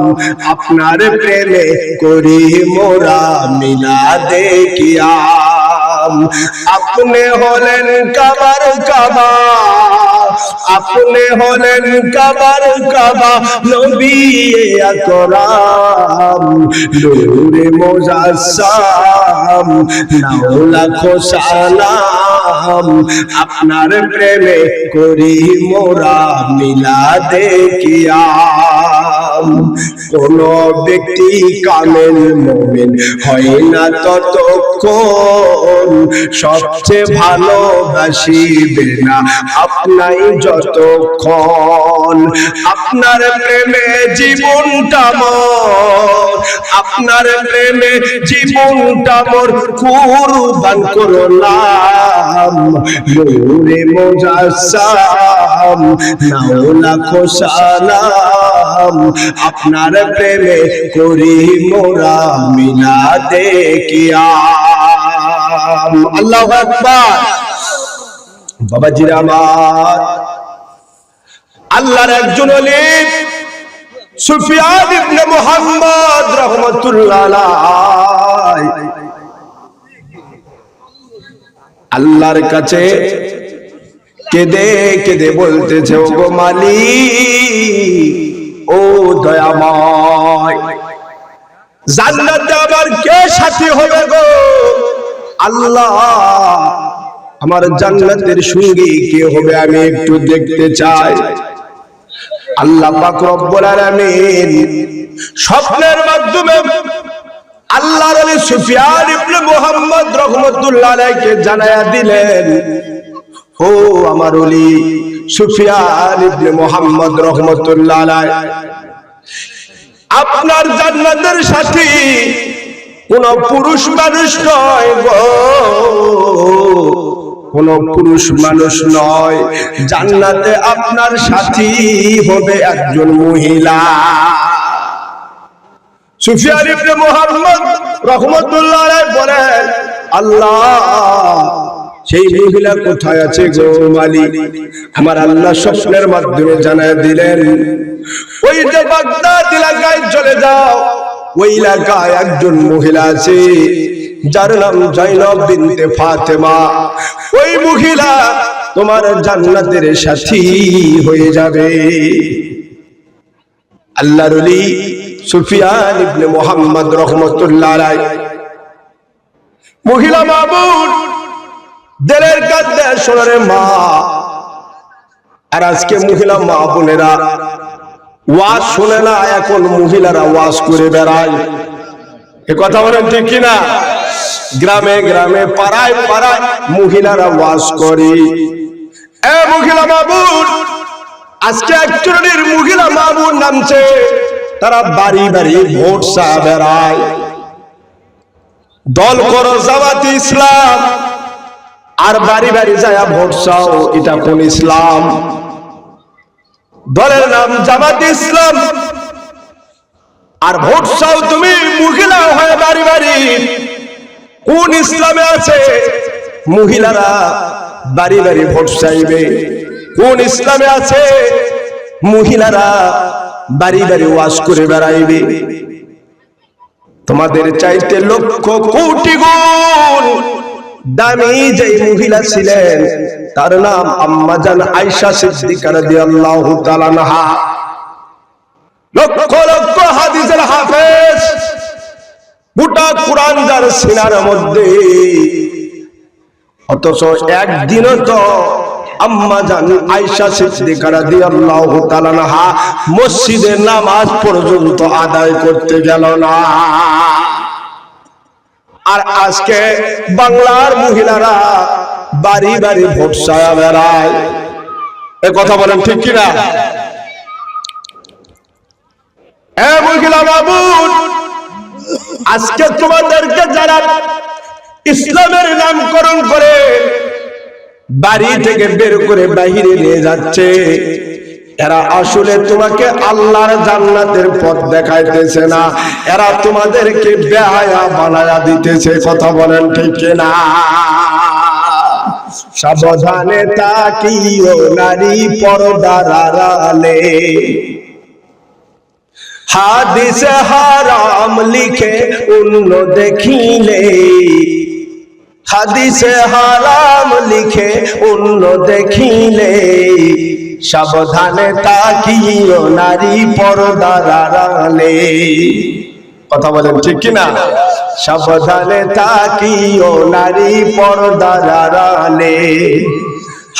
আপনার প্রেমে করি মোরা মিলাদে কিয়াম। আপনি হলেন কাবার কাবা, আপনি হলেন কাবার কাবা, নবী আকরাম, নূরে মুজাসসাম, নাও লাখো সালাম, আপনার প্রেমে করি মোরা মিলাদে কিয়াম। কোন ব্যক্তি কামেল মুমিন হয় না ততক্ষণ সবচেয়ে ভালোবাসিবে না আপনাই যতক্ষণ। আপনার প্রেমে জীবনটা মোর, আপনার প্রেমে জীবনটা মোর কুরবান করলাম। নূরে মুজাসসাম নাও লাখো সালাম, আপনার প্রেমে করি মোরা মিলাদে কিয়াম। আল্লাহু আকবার। বাবাজিরা আমার, আল্লাহর একজন ওলি সুফিয়ান ইবনে মুহাম্মদ রাহমাতুল্লাহ আলাইহি আল্লাহর কাছে কেঁদে কেঁদে বলতেছে, ও গো মালিক, ও দয়াময়, জান্নাতে আমার কে সাথী হবে গো আল্লাহ? আমার জান্নাতের সঙ্গী কে হবে আমি একটু দেখতে চাই। আল্লাহ পাক রব্বুল আলামিন স্বপ্নের মাধ্যমে আল্লাহর ওলি সুফিয়ান ইবনে মুহাম্মদ রাহমাতুল্লাহ আলাইহিকে জানায়া দিলেন, ও আমার ওলি সুফিয়ান ইবনে মুহাম্মদ রাহমাতুল্লাহ আলাইহি, আপনার জান্নাতের সাথী কোন পুরুষ মানুষ নয় গো, কোন পুরুষ মানুষ নয়, জান্নাতে আপনার সাথী হবে একজন মহিলা। সুফিয়ান ইবনে মুহাম্মদ রাহমাতুল্লাহ আলাইহি বলেন, আল্লাহ সেই মহিলা কোথায় আছে গো মালিক? আমার আল্লাহ স্বপ্নের মাধ্যমে জানায় দিলেন, ওই যে বাগদাদ এলাকায় চলে যাও, ওই এলাকায় একজন মহিলা আছে যার নাম জাইনব বিনতে ফাতেমা। ওই মহিলা তোমার জান্নাতের সাথী হয়ে যাবে। আল্লাহর ওলি সুফিয়ান ইবনে মুহাম্মদ রাহমাতুল্লাহ আলাইহি মহিলা মাবুদ দেরের কাঁদে সোনারে মা। আর আজকে মহিলা মা বোনেরা ওয়াজ শুনে না, এখন মহিলারা ওয়াজ করে বেড়ায়। এ কথা বলেন ঠিক কিনা? গ্রামে গ্রামে পাড়ায় পাড়ায় মহিলারা ওয়াজ করে। এ মহিলা মাবুদ, আজকে একচুয়ালির মহিলা মাবুদ নামছে, তারা বাড়ি বাড়ি ভোট চা বেড়ায়। দল করো জামাতে ইসলাম, আর বাড়ি বাড়ি যায় ভোট চাও, এটা কোন ইসলাম? দলের নাম জামাতে ইসলাম, আর ভোট চাও তুমি মহিলা হয়ে বাড়ি বাড়ি। কোন ইসলামে আছে মহিলারা বাড়ি বাড়ি ভোট চাইবে? কোন ইসলামে আছে মহিলারা বাড়ি বাড়ি ওয়াজ করে বেড়াইবে? তোমাদের চাইতে লক্ষ কোটি গুণ দামি যে মহিলা ছিলেন, তার নাম আম্মা জান আয়েশা সিদ্দিকা রাদিয়াল্লাহু তাআলা আনহা। লক্ষ লক্ষ হাদিসের হাফেজ, গোটা কুরআন যার সিনার মধ্যে, অথচ একদিনও তো আম্মা জান আয়েশা সিদ্দিকা রাদিয়াল্লাহু তাআলা আনহা মসজিদে নামাজ পর্যন্ত আদায় করতে গেল না। আর আজকে বাংলার মহিলারা বাড়ি বাড়ি ভোট চায়া বেড়ায়। এ কথা বলেন ঠিক কিনা? এ মহিলা মাবুদ, আজকে তোমাদেরকে যারা ইসলামের নামকরণ করে বাড়ি থেকে বের করে বাহিরে নিয়ে যাচ্ছে, এরা আসলে তোমাকে আল্লাহর জান্নাতের পথ দেখাইতেছে না, এরা তোমাদেরকে বেহায়া বানায়া দিতেছে। কথা বলেন ঠিক কিনা? সাবধানে তাকিও নারী পর্দার আড়ালে, হাদিসে হারাম লিখে অন্য দেখিলে, হাদিসে হারাম লিখে অন্য দেখিলে, সাবধানে তাকিও নারী পর্দার আড়ালে। কথা বলেন ঠিক কিনা? সাবধানে তাকিও নারী পর্দার আড়ালে।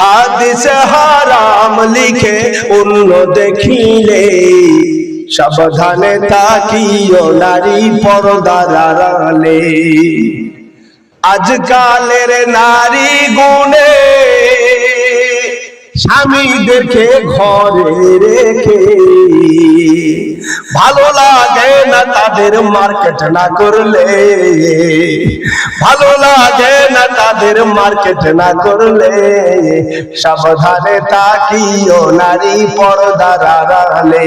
হাদিসে হারাম লিখে অন্য দেখিলে, সাবধানে তাকিও নারী পর্দার আড়ালে। আজকালের নারী গুণে স্বামীদেরকে ঘরে রেখে, ভালো লাগে না তাদের মার্কেট না করলে, ভালো লাগে না তাদের মার্কেট না করলে। সাবধানে তাকিও নারী পর্দার আড়ালে,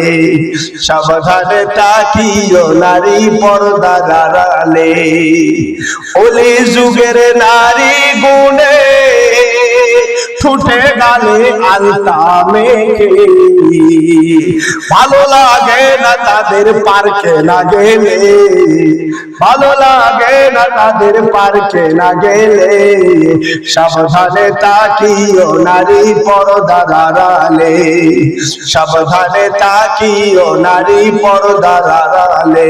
সাবধানে তাকিও নারী পর্দার আড়ালে। ওলি যুগের নারী গুণে ঠুটে গালে আলতা মেখে, ভালো লাগে না তাদের পার্কে না গেলে, ভালো লাগে না তাদের পার্কে না গেলে। সাবধানে তাকিও নারী পর্দার আড়ালে, সাবধানে তাকিও নারী পর্দার আড়ালে।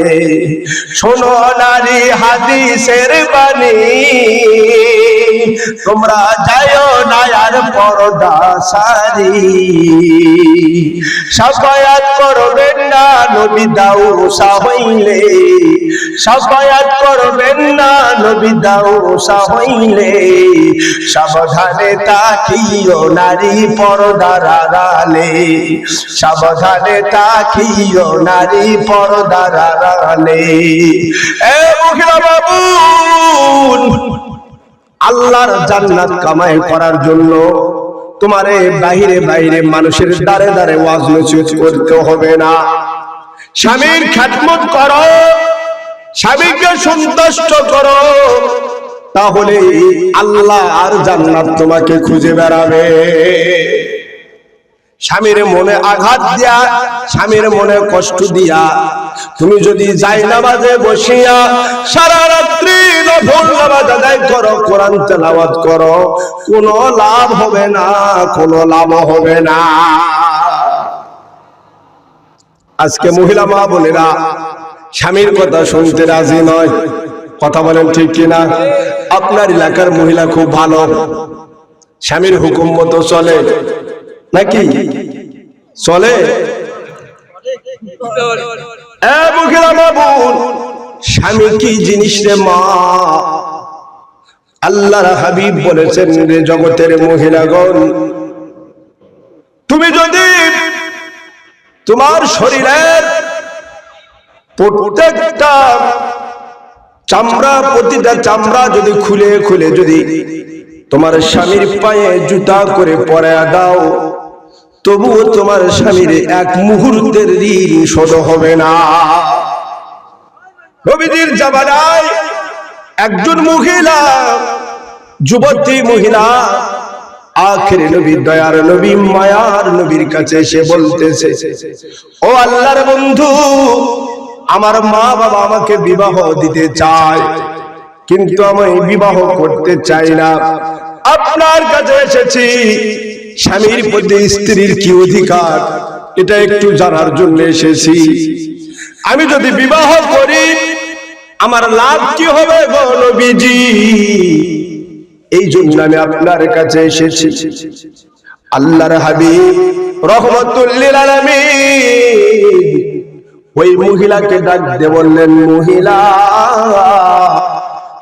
শোনো নারী হাদিসের বাণী, তোমরা যাও না আর পর্দা সারি। শাফায়াত করবেন না নবী দাউসা হইলে, শাফায়াত করবেন না নবী দাউসা হইলে। সাবধানে তাকিও নারী পর্দার আড়ালে, সাবধানে তাকিও নারী পর্দার আড়ালে। এ মহিলা বাবু, আল্লাহর জান্নাত কামাই করার জন্য তোমারে বাইরে বাইরে মানুষের দ্বারে দ্বারে ওয়াজ নসিহত করতে হবে না। স্বামীর খেদমত করো, স্বামীকে সন্তুষ্ট করো, তাহলে আল্লাহ আর জান্নাত তোমাকে খুঁজে বেড়াবে। স্বামীর মনে আঘাত দিয়া, স্বামীর মনে কষ্ট দিয়া তুমি যদি জায়নামাজে বসিয়া সারা রাত্রি নফল নামাজ আদায় করো, কোরআন তেলাওয়াত করো, কোনো লাভ হবে না, কোনো লাভ হবে না। আজকে মহিলা মা বোনেরা স্বামীর কথা শুনতে রাজি নয়। কথা বলেন ঠিক কিনা? আপনার এলাকার মহিলা খুব ভালো, স্বামীর হুকুম মতো চলে নাকি? চলে? মহিলা মা বোন, স্বামী কি জিনিস রে মা? আল্লাহর হাবিব বলেছেন, রে জগতের মহিলাগণ, তুমি যদি তোমার শরীরের প্রত্যেকটা চামড়া, প্রতিটা চামড়া যদি খুলে খুলে যদি তোমার স্বামীর পায়ে জুতা করে পরায়া দাও, তবুও তোমার স্বামীর এক মুহূর্তের ঋণ শোধ হবে না। নবীজির জামানায় একজন মহিলা, যুবতী মহিলা, আখিরে নবী, দয়ার নবী, মায়ার নবীর কাছে এসে বলতেছে, ও আল্লাহর বন্ধু, আমার মা বাবা আমাকে বিবাহ দিতে চায়, কিন্তু আমি বিবাহ করতে চাই না। আপনার কাছে এসেছি, স্বামীর প্রতি স্ত্রীর কি অধিকার এটা একটু জানার জন্য এসেছি। আমি যদি বিবাহ করি আমার লাভ কি হবে গো নবীজি? এই জন্য আমি আপনার কাছে এসেছি। আল্লাহর হাবিব রহমাতুল লিল আলামিন ওই মহিলাকে ডাক দিয়ে বললেন, মহিলা,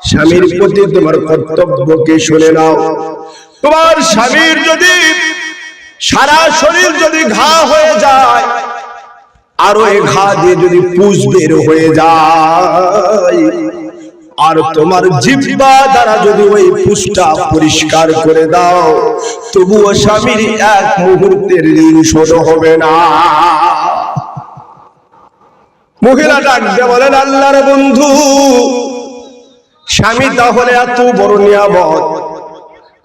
স্বামীর প্রতি তোমার কর্তব্যকে শুনে নাও। তোমার স্বামীর যদি সারা শরীর যদি ঘা হয়ে যায়, আর ওই ঘা দিয়ে যদি পুষ বের হয়ে যায়, আর তোমার জিহ্বা দ্বারা যদি ওই পুষটা পরিষ্কার করে দাও, তবুও স্বামীর এক মুহূর্তের ঋণ শোধ হবে না। মহিলা ডাকতে বলেন, আল্লাহর বন্ধু, স্বামী তাহলে এত বড় নিয়ামত,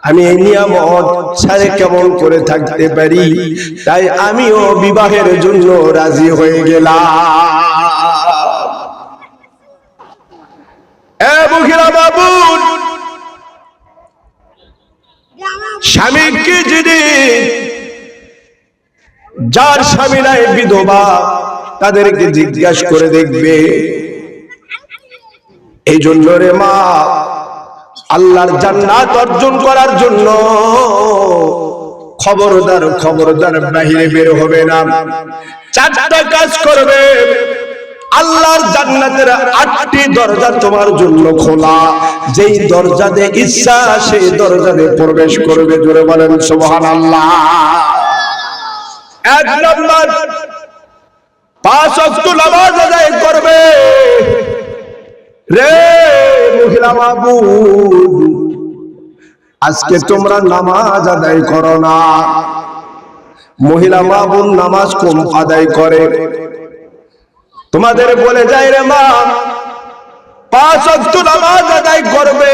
আমি এই নিয়ামত ছাড়ে কেমন করে থাকতে পারি? তাই আমিও বিবাহের জন্য রাজি হয়ে গেলাম। এ মহিলা বাবু, স্বামী কি জিনিস? যার স্বামী নাই বিধবা, তাদেরকে জিজ্ঞাসা করে দেখবে এই জন্য রে মা, আল্লাহর জান্নাত অর্জন করার জন্য খবরদার খবরদার বাহিরে বের হবে না। চারটা কাজ করবে। আল্লাহর জান্নাতের 8টি দরজা তোমার জন্য খোলা, যেই দরজা দিয়ে ইচ্ছা সেই দরজা দিয়ে প্রবেশ করবে। জোরে বলেন সুবহানাল্লাহ। 1 নাম্বার, 5 ওয়াক্ত নামাজ আদায় করবে। রে মহিলা মাবুদ, আজকে তোমরা নামাজ আদায় করো না। মহিলা মাবুদ নামাজ কম আদায় করে। তোমাদের বলে যায় রে মা, 5 ওয়াক্ত নামাজ আদায় করবে।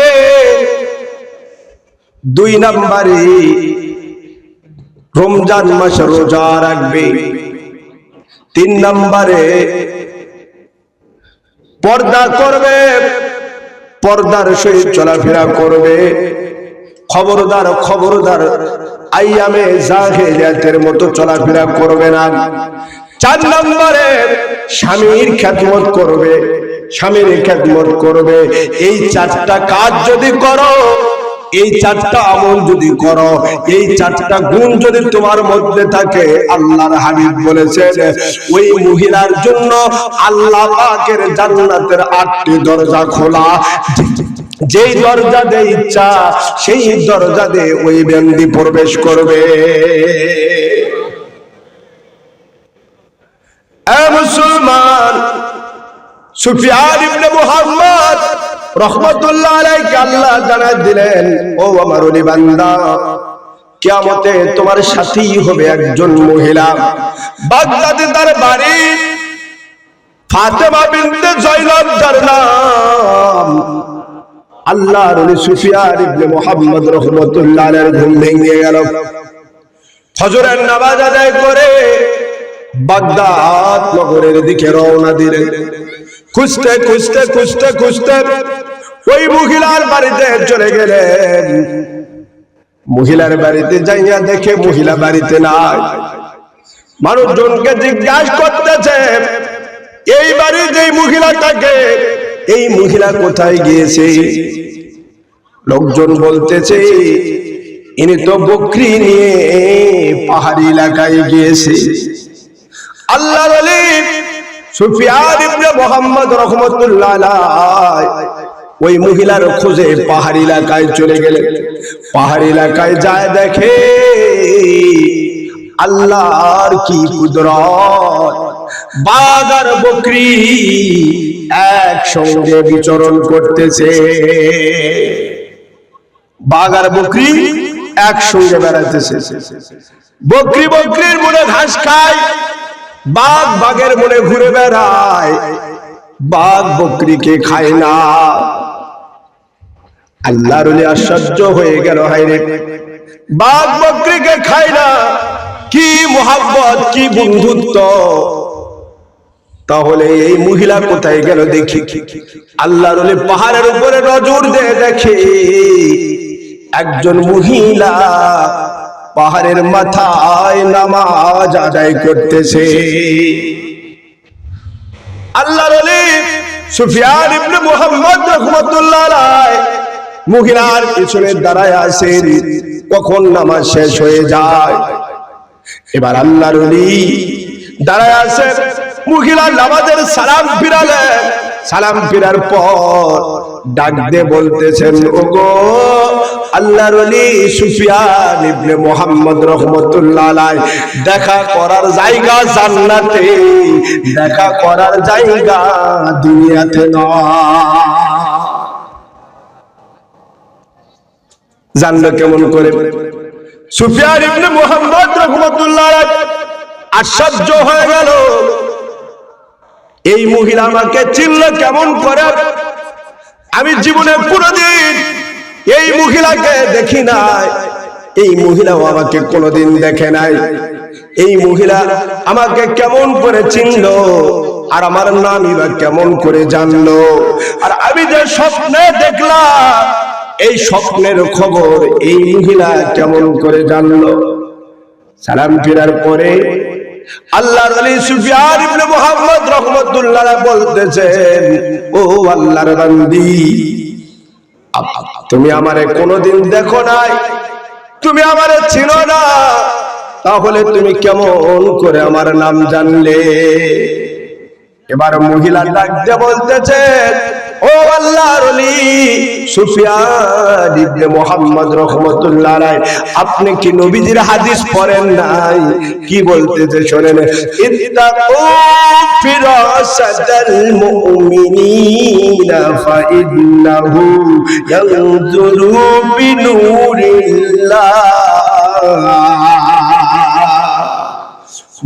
2 নম্বরে রমজান মাসে রোজা রাখবে। 3 নম্বরে পর্দা করবে, পর্দার সহিত চলাফেরা করবে। খবরদার খবরদার আইয়ামে জাহেলিয়াতের মতো চলাফেরা করবে না। 4 নম্বরে স্বামীর খেদমত করবে, স্বামীর খেদমত করবে। এই 4টা কাজ যদি করো, এই 4টা আমল যদি করো, এই 4টা গুণ যদি তোমার মধ্যে থাকে, আল্লাহর হাবিব বলেছেন ওই মহিলার জন্য আল্লাহ পাকের জান্নাতের 8টি দরজা খোলা। যেই দরজা দিয়ে ইচ্ছা সেই দরজা দিয়ে ওই ব্যক্তি প্রবেশ করবে। মুসলমান, সুফিয়ান ইবনে মুহাম্মদ রাহমাতুল্লাহ আলাইহি আল্লাহ জানাই দিলেন, ও আমার ওলি বান্দা, কিয়ামতে তোমার সাথী হবে একজন মহিলা। বাগদাদে তার বাড়ি, ফাতেমা বিনতে জয়নব যার নাম। আল্লাহর ওলি সুফিয়ান ইবনে মুহাম্মদ রাহমাতুল্লাহ আলাইহি ঘুম ভেঙে গেল। ফজরের নামাজ আদায় করে বাগদাদ নগরের দিকে রওনা দিলেন। খুঁজতে খুঁজতে খুঁজতে খুঁজতে ওই মহিলার বাড়িতে চলে গেলেন। মহিলার বাড়িতে যাইয়া দেখে মহিলা বাড়িতে নাই। মানুষজনকে জিজ্ঞাসা করতেছে, এই বাড়ির যে মহিলা থাকে, এই মহিলা কোথায় গিয়েছে? লোকজন বলতেছে, ইনি তো বকরি নিয়ে পাহাড়ি এলাকায় গিয়েছে। আল্লাহর ওলি সুফিয়ান ইবনে মুহাম্মদ রাহমাতুল্লাহ আলাইহি ওই মহিলার খোঁজে পাহাড়ি এলাকায় চলে গেলেন। পাহাড়ি এলাকায় যায় দেখে আল্লাহর কি কুদরত, বাঘ আর বকরি একসঙ্গে বিচরণ করতেছে। বাঘ আর বকরি একসঙ্গে বেড়াতেছে। বকরি বকরির মনে ঘাস খায়, বাঘ বাঘের মনে ঘুরে বেড়ায়, বাঘ বকরিকে খায় না। আল্লাহর ওলি আশ্চর্য হয়ে গেল, হায়রে, বাঘ বকরিকে খায় না, কি মোহাব্বত, কি বন্ধুত্ব! তাহলে এই মহিলা কোথায় গেল দেখি। আল্লাহর ওলি পাহাড়ের উপরে নজর দিয়ে দেখে একজন মহিলা পাহাড়ের মাথায় নামাজ আদায় করতেছে। আল্লাহর ওলি সুফিয়ান ইবনে মুহাম্মদ রাহমাতুল্লাহ আলাইহি মহিলার পিছনে দাঁড়ায় আছেন, কখন নামাজ শেষ হয়ে যায়। এবার আল্লাহর ওলি দাঁড়ায় আছেন, মহিলা নামাজের সালাম ফিরালেন। সালাম ফিরার পর ডাক দিয়ে বলতেছেন, ওগো আল্লাহর ওলি সুফিয়ান ইবনে মুহাম্মদ রাহমাতুল্লাহ আলাইহি, দেখা করার জায়গা জান্নাতে, দেখা করার জায়গা দুনিয়াতে নয়। জানলো কেমন করে? সুফিয়ান ইবনে মুহাম্মদ রাহমাতুল্লাহ আলাইহি আশ্চর্য হয়ে গেল, এই মহিলা আমাকে চিনলো কেমন করে? আমি জীবনে কোনোদিন এই মহিলাকে দেখি নাই, এই মহিলাও আমাকে কোনোদিন দেখে নাই। এই মহিলা আমাকে কেমন করে চিনলো, আর আমার নামই বা কেমন করে জানলো? আর আমি যে স্বপ্নে দেখলাম, এই স্বপ্নের খবর এই মহিলা কেমন করে জানলো? সালাম ফেরার পরে আল্লাহর ওলি সুফিয়ান ইবনে মুহাম্মদ রাহমাতুল্লাহ আলাইহি বলতেছেন, ও আল্লাহর বান্দি, তুমি আমারে কোনোদিন দেখো নাই, তুমি আমারে চিনো না, তাহলে তুমি কেমন করে আমার নাম জানলে? এবার মহিলা ডাক দিয়ে বলতেছেন, ও আল্লাহর ওলি সুফিয়ান ইবনে মুহাম্মদ রাহমাতুল্লাহ আলাইহি, আপনি কি নবীজির হাদিস পড়েন নাই? কি বলতেছে শোনেন, ইত্তাকু ফিরাসাতাল মুমিনিনা ফাইন্নাহু ইয়ানজুরু বিনুরিল্লাহ।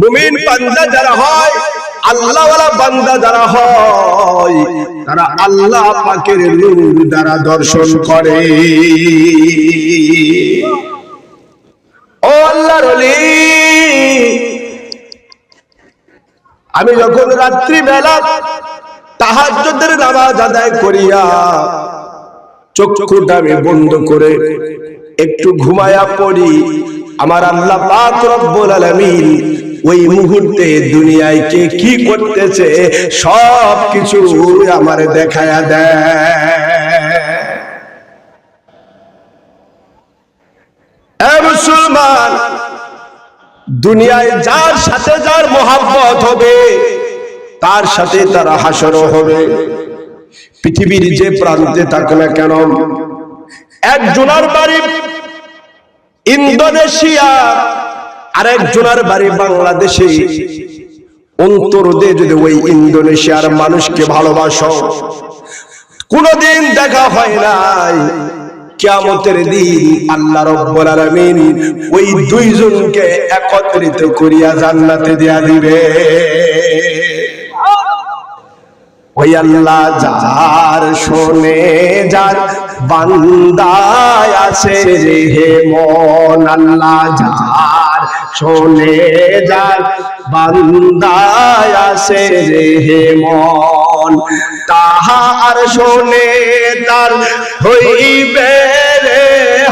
মুমিন বান্দা যারা হয়, আল্লাহ ওয়ালা বান্দা যারা হয়, তারা আল্লাহ পাকের নূর দ্বারা দর্শন করে। ও আল্লাহর ওলি, আমি যখন রাত্রি বেলা তাহাজ্জুদের নামাজ আদায় করিয়া চক্ষুটা আমি বন্ধ করে একটু ঘুমায়া পড়ি, আমার আল্লাহ পাক রব্বুল আলামিন ওই মুহূর্তে দুনিয়ায় কে কি করতেছে সব কিছু আমার দেখায়া দেয়। মুসলমান, দুনিয়ায় যার সাথে যার মোহাব্বত হবে তার সাথে তার হাসরও হবে। পৃথিবীর যে প্রান্তে থাক না কেন, একজনের বাড়ি ইন্দোনেশিয়া, আরেকজনের বাড়ি বাংলাদেশে, অন্তর দিয়ে যদি ওই ইন্দোনেশিয়ার মানুষকে ভালোবাসো, কোনদিন দেখা হয় নাই, কিয়ামতের দিন আল্লাহ রাব্বুল আলামিন ওই দুইজনকে একত্রিত করিয়া জান্নাতে দেয়া দিবে। ওই আল্লাহ যার শোনে যার বান্দায় আছে রে হে মন, আল্লাহ যার শোনে যার বান্দায় আছে রে হে মন, তাহার শোনে তার হইবে রে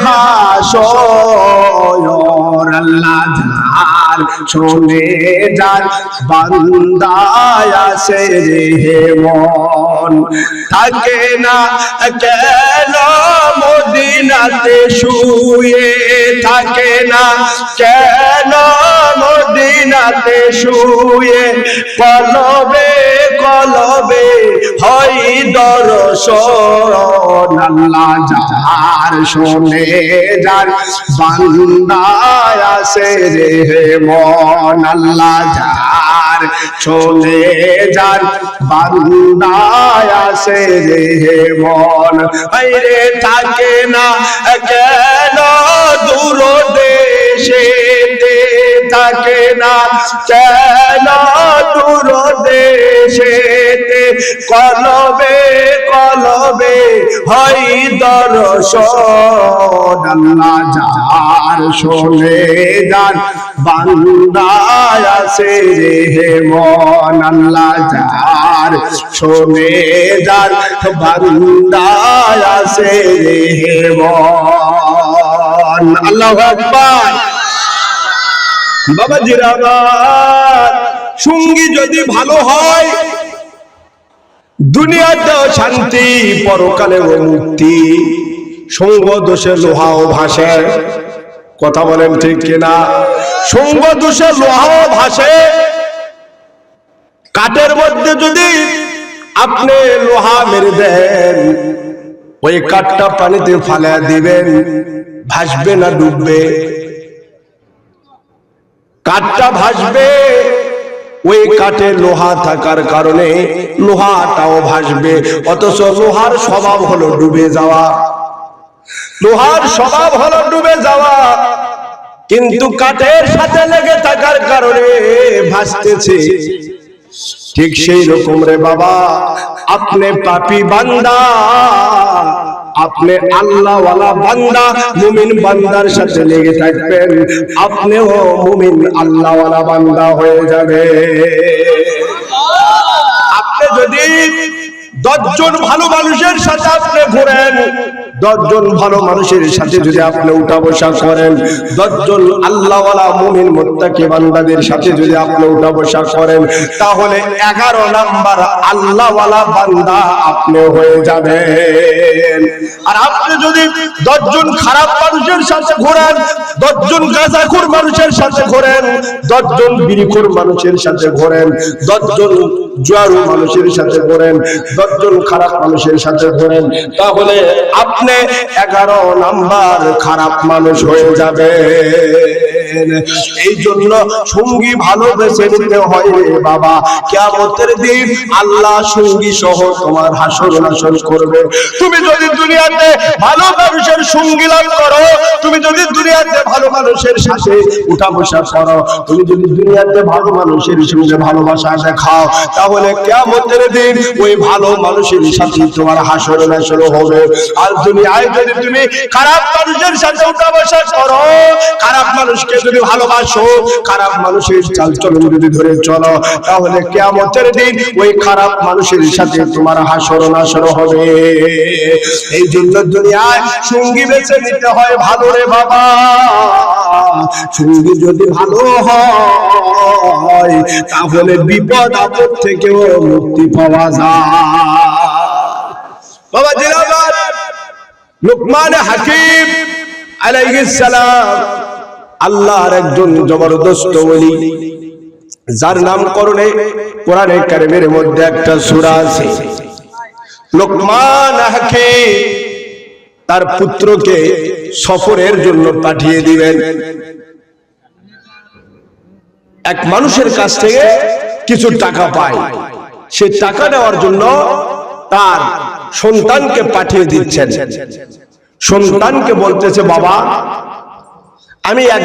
হাসর। আল্লাহ যার শোনে যার বান্দায় আছে রে হে মন, থাকে না কেন মদিনাতে শুয়ে, থাকে না কেন মদিনাতে শুয়ে, কলবে কলবে হয় দর্শন। আল্লাহ যার শোনে যার বান্দায় আছে রে হে মন, আল্লাহ যার শোনে যার বান্দায় আছে রে হে মন। আইরে থাকে না কেন দূর দেশে, থাকে না কেন দূর দেশে, কলবে কলবে হয় দর্শন। আল্লাহ যার শোনে যার বান্দায় আছে রে হে মন, আল্লাহ যার শোনে যার বান্দায় আছে রে হে মন। আল্লাহু আকবার। বাবাজিরা আমার, সঙ্গী যদি ভালো হয় দুনিয়াতেও শান্তি, পরকালেও মুক্তি। সঙ্গ দোষে লোহাও ভাসে, কথা বলেন ঠিক কিনা? সঙ্গ দোষে লোহাও ভাসে। কাঠের মধ্যে যদি আপনি লোহা মেরে দেন, ওই কাঠটা পানিতে ফালা দিবেন, ভাসবে না ডুববে? কাঠটা ভাসবে, ওই কাঠে লোহা থাকার কারণে লোহাটাও ভাসবে। অথচ লোহার স্বভাব হলো ডুবে যাওয়া, লোহার স্বভাব হলো ডুবে যাওয়া, কিন্তু কাঠের সাথে লেগে থাকার কারণে ভাসতেছে। ঠিক সেই রকম রে বাবা, আপনি পাপী বান্দা, আপনি আল্লাহ ওয়ালা বান্দা, মুমিন বান্দার সাথে লেগে থাকবেন, আপনিও মুমিন আল্লাহ ওয়ালা বান্দা হয়ে যাবে। আপনি যদি 10 জন ভালো মানুষের সাথে আপনি ঘুরেন, 10 জন ভালো মানুষের সাথে যদি আপনি উঠা বসা করেন, 10 জন আল্লাহওয়ালা মুমিন মুত্তাকি বান্দাদের সাথে যদি আপনি উঠা বসা করেন, তাহলে 11 নাম্বার আল্লাহওয়ালা বান্দা আপনি হয়ে যাবেন। আর আপনি যদি 10 জন খারাপ মানুষের সাথে ঘোরেন, 10 জন গাঁজাখোর মানুষের সাথে ঘোরেন, 10 জন বিড়িখোর মানুষের সাথে ঘোরেন, 10 জন জুয়ারু মানুষের সাথে ঘোরেন, 10 জন খারাপ মানুষের সাথে ঘোরেন, তাহলে আপনি 11 নাম্বার খারাপ মানুষ হয়ে যাবেন। এই জন্য সঙ্গী ভালো বেছে নিতে হয় রে বাবা। কিয়ামতের দিন আল্লাহ সঙ্গী সহ তোমার হাসর নাসর করবে। তুমি যদি দুনিয়াতে ভালো মানুষের সঙ্গী লাভ করো, তুমি যদি দুনিয়াতে ভালো মানুষের সাথে উঠা বসা করো, তুমি যদি দুনিয়াতে ভালো মানুষের সঙ্গে ভালোবাসা দেখাও, তাহলে কিয়ামতের দিন ওই ভালো মানুষের সাথে তোমার হাসর নাসর হবে। আর দুনিয়ায় যদি তুমি খারাপ মানুষের সাথে উঠা বসা করো, খারাপ মানুষকে যদি ভালোবাসো, খারাপ মানুষের চালচলন যদি ধরে চলো, তাহলে কিয়ামতের দিন ওই খারাপ মানুষের সাথে তোমার হাসর নাসর হবে। এই জন্য দুনিয়ায় সঙ্গী বেছে নিতে হয় ভালো রে বাবা। সঙ্গী যদি ভালো হয়, তাহলে বিপদ আপদ থেকেও মুক্তি পাওয়া যায়। বাবা জিরাবাদ লুকমান হাকিম আলাইহিস সালাম আল্লাহর একজন জবরদস্ত ওলি, যার নামকরণে কোরআনে কারিমের মধ্যে একটা সূরা আছে। লুকমান হাকিম তার পুত্রকে সফরের জন্য পাঠিয়ে দিবেন। এক মানুষের কাছ থেকে কিছু টাকা পায়, সে টাকা নেওয়ার জন্য তার সন্তানকে পাঠিয়ে দিচ্ছেন। সন্তানকে বলতেছে, বাবা আমি এক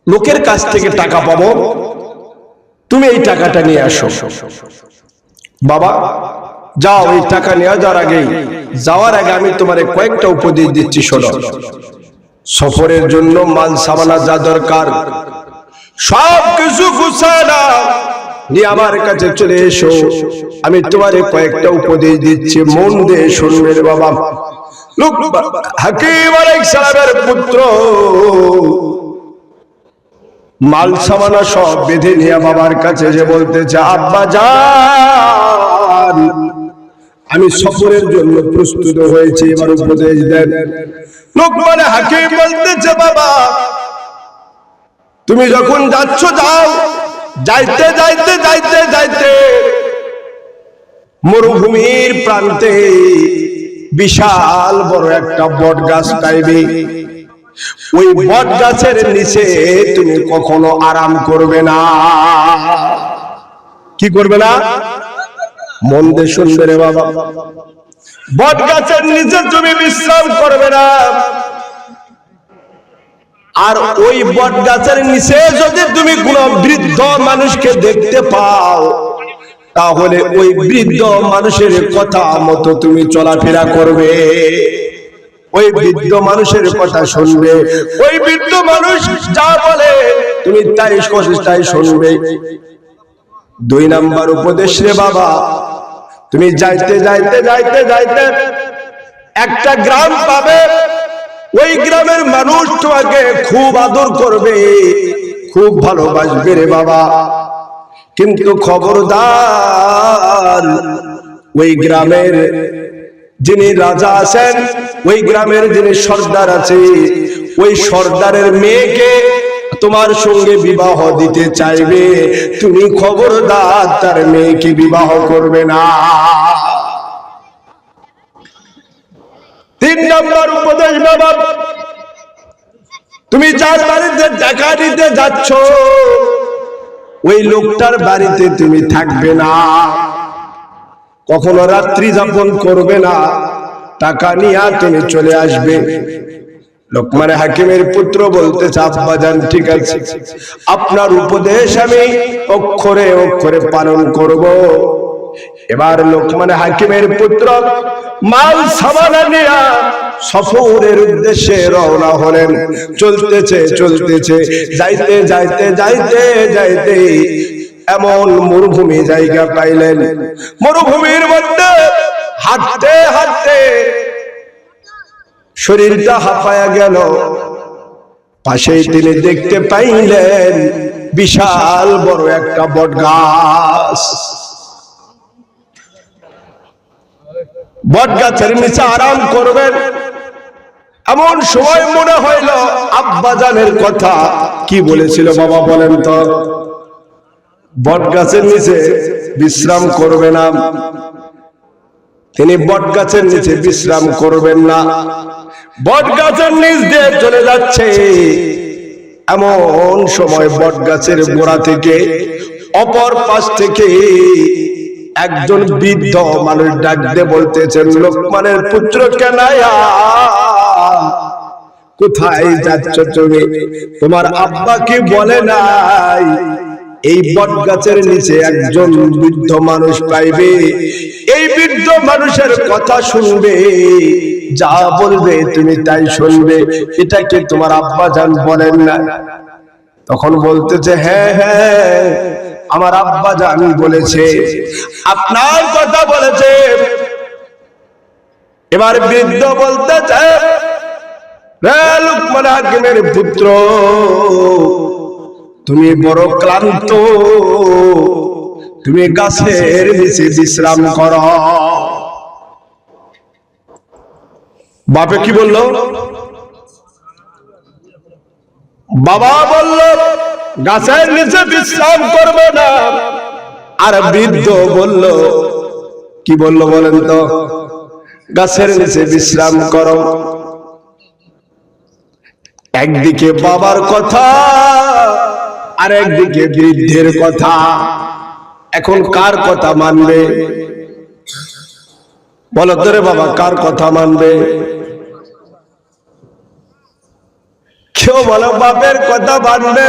লোকের কাছ থেকে টাকা পাবো, তুমি এই টাকাটা নিয়ে আসো। বাবা যাও, এই টাকা নেওয়া যাওয়ার আগে আমি তোমার কয়েকটা উপদেশ দিচ্ছি, শোনো। সফরের জন্য মাল সামানা যা দরকার সব কিছু গুছানা নিয়ে আমার কাছে চলে এসো, আমি তোমার কয়েকটা উপদেশ দিচ্ছি, মন দিয়ে শুনবে রে বাবা। হাকিম আলাইহিস সালামের পুত্র মাল সামানা সব বেঁধে নিয়ে বাবার কাছে যে বলতেছে, আব্বা জান আমি সফরের জন্য প্রস্তুত হয়েছি, এবার উপদেশ দেন। লোকমান হাকিম বলতেছে, বাবা তুমি যখন যাচ্ছ যাও, যাইতে যাইতে যাইতে যাইতে মরুভূমির প্রান্তে বিশাল বড় একটা বট গাছ পাইবে। ওই বট গাছের নিচে তুমি কখনো আরাম করবে না। কি করবে না? মন দিয়ে শুনবে রে বাবা। বট গাছের নিচে তুমি বিশ্রাম করবে না। আর ওই বট গাছের নিচে যদি তুমি কোন বৃদ্ধ মানুষকে দেখতে পাও, তাহলে ওই বৃদ্ধ মানুষের কথা মতো তুমি চলাফেরা করবে, ওই বৃদ্ধ মানুষের কথা শুনবে, ওই বৃদ্ধ মানুষ যা বলে তুমি তাই শুনবে। 2 নাম্বার উপদেশ রে বাবা, তুমি যাইতে যাইতে যাইতে যাইতে একটা গ্রাম পাবে, ওই গ্রামের মানুষ তোমাকে খুব আদর করবে, খুব ভালোবাসবে রে বাবা। কিন্তু খবরদার, ওই গ্রামের যিনি রাজা আছেন, ওই গ্রামের যিনি সর্দার আছে, ওই সর্দারের মেয়েকে তোমার সঙ্গে বিবাহ দিতে চাইবে, তুমি খবরদার তার মেয়েকে বিবাহ করবে না। 3 নম্বর উপদেশ বাবা, তুমি যার বাড়িতে টাকা দিতে যাচ্ছ, ওই লোকটার বাড়িতে তুমি থাকবে না, কখনো রাত্রি যাপন করবে না, টাকা নিয়ে তুমি চলে আসবে। লোকমান হাকিমের পুত্র বলতেছে, আব্বা জান ঠিক আছে, আপনার উপদেশ আমি অক্ষরে অক্ষরে পালন করব। এবার লোকমান হাকিমের পুত্র মাল সামানা নিয়ে সফরের উদ্দেশ্যে রওনা হলেন। চলতেছে যাইতে যাইতে যাইতে যাইতে এমন মরুভূমি জায়গা পাইলেন। মরুভূমির মধ্যে হাঁটতে হাঁটতে শরীরটা হাঁপায়া গেল। পাশেই তিনি দেখতে পাইলেন বিশাল বড় একটা বট গাছ। বট গাছের নিচে আরাম করবেন, এমন সময় মনে হইল আব্বাজানের কথা। কি বলেছিল বাবা বলেন তো? বট গাছের নিচে বিশ্রাম করবে না। তিনি বট গাছের নিচে বিশ্রাম করবেন না, বট গাছের নিচ দিয়ে চলে যাচ্ছে। এমন সময় বট গাছের গোড়া থেকে অপর পাশ থেকে একজন বৃদ্ধ মানুষ ডাক দিয়ে বলতেছেন, লোকমানের পুত্র কানাইয়া, কোথায় যাচ্ছ তুমি? তোমার আব্বা কি বলে নাই এই বট গাছের নিচে একজন বৃদ্ধ মানুষ পাইবে, এই বৃদ্ধ মানুষের কথা শুনবে, যা বলবে তুমি তাই শুনবে? এটা কি তোমার আব্বা জান বলেন না? তখন বলতেছে, হ্যাঁ হ্যাঁ, আমার আব্বা জান বলেছে, আপনার কথা বলেছে। এবার বৃদ্ধ বলতেছে, লোকমান হাকিমের পুত্র, তুমি বড় ক্লান্ত, তুমি গাছের নিচে বিশ্রাম করো। বাপে কি বলল? বাবা বলল গাছের নিচে বিশ্রাম করবে না। আর বৃদ্ধ বলল, কি বলল বলেন তো? গাছের নিচে বিশ্রাম করো। একদিকে বাবার কথা আর একদিকে বৃদ্ধের কথা। এখন কার কথা মানবে? বলো তো রে বাবা, কার কথা মানবে? কেউ বলো বাপের কথা মানবে,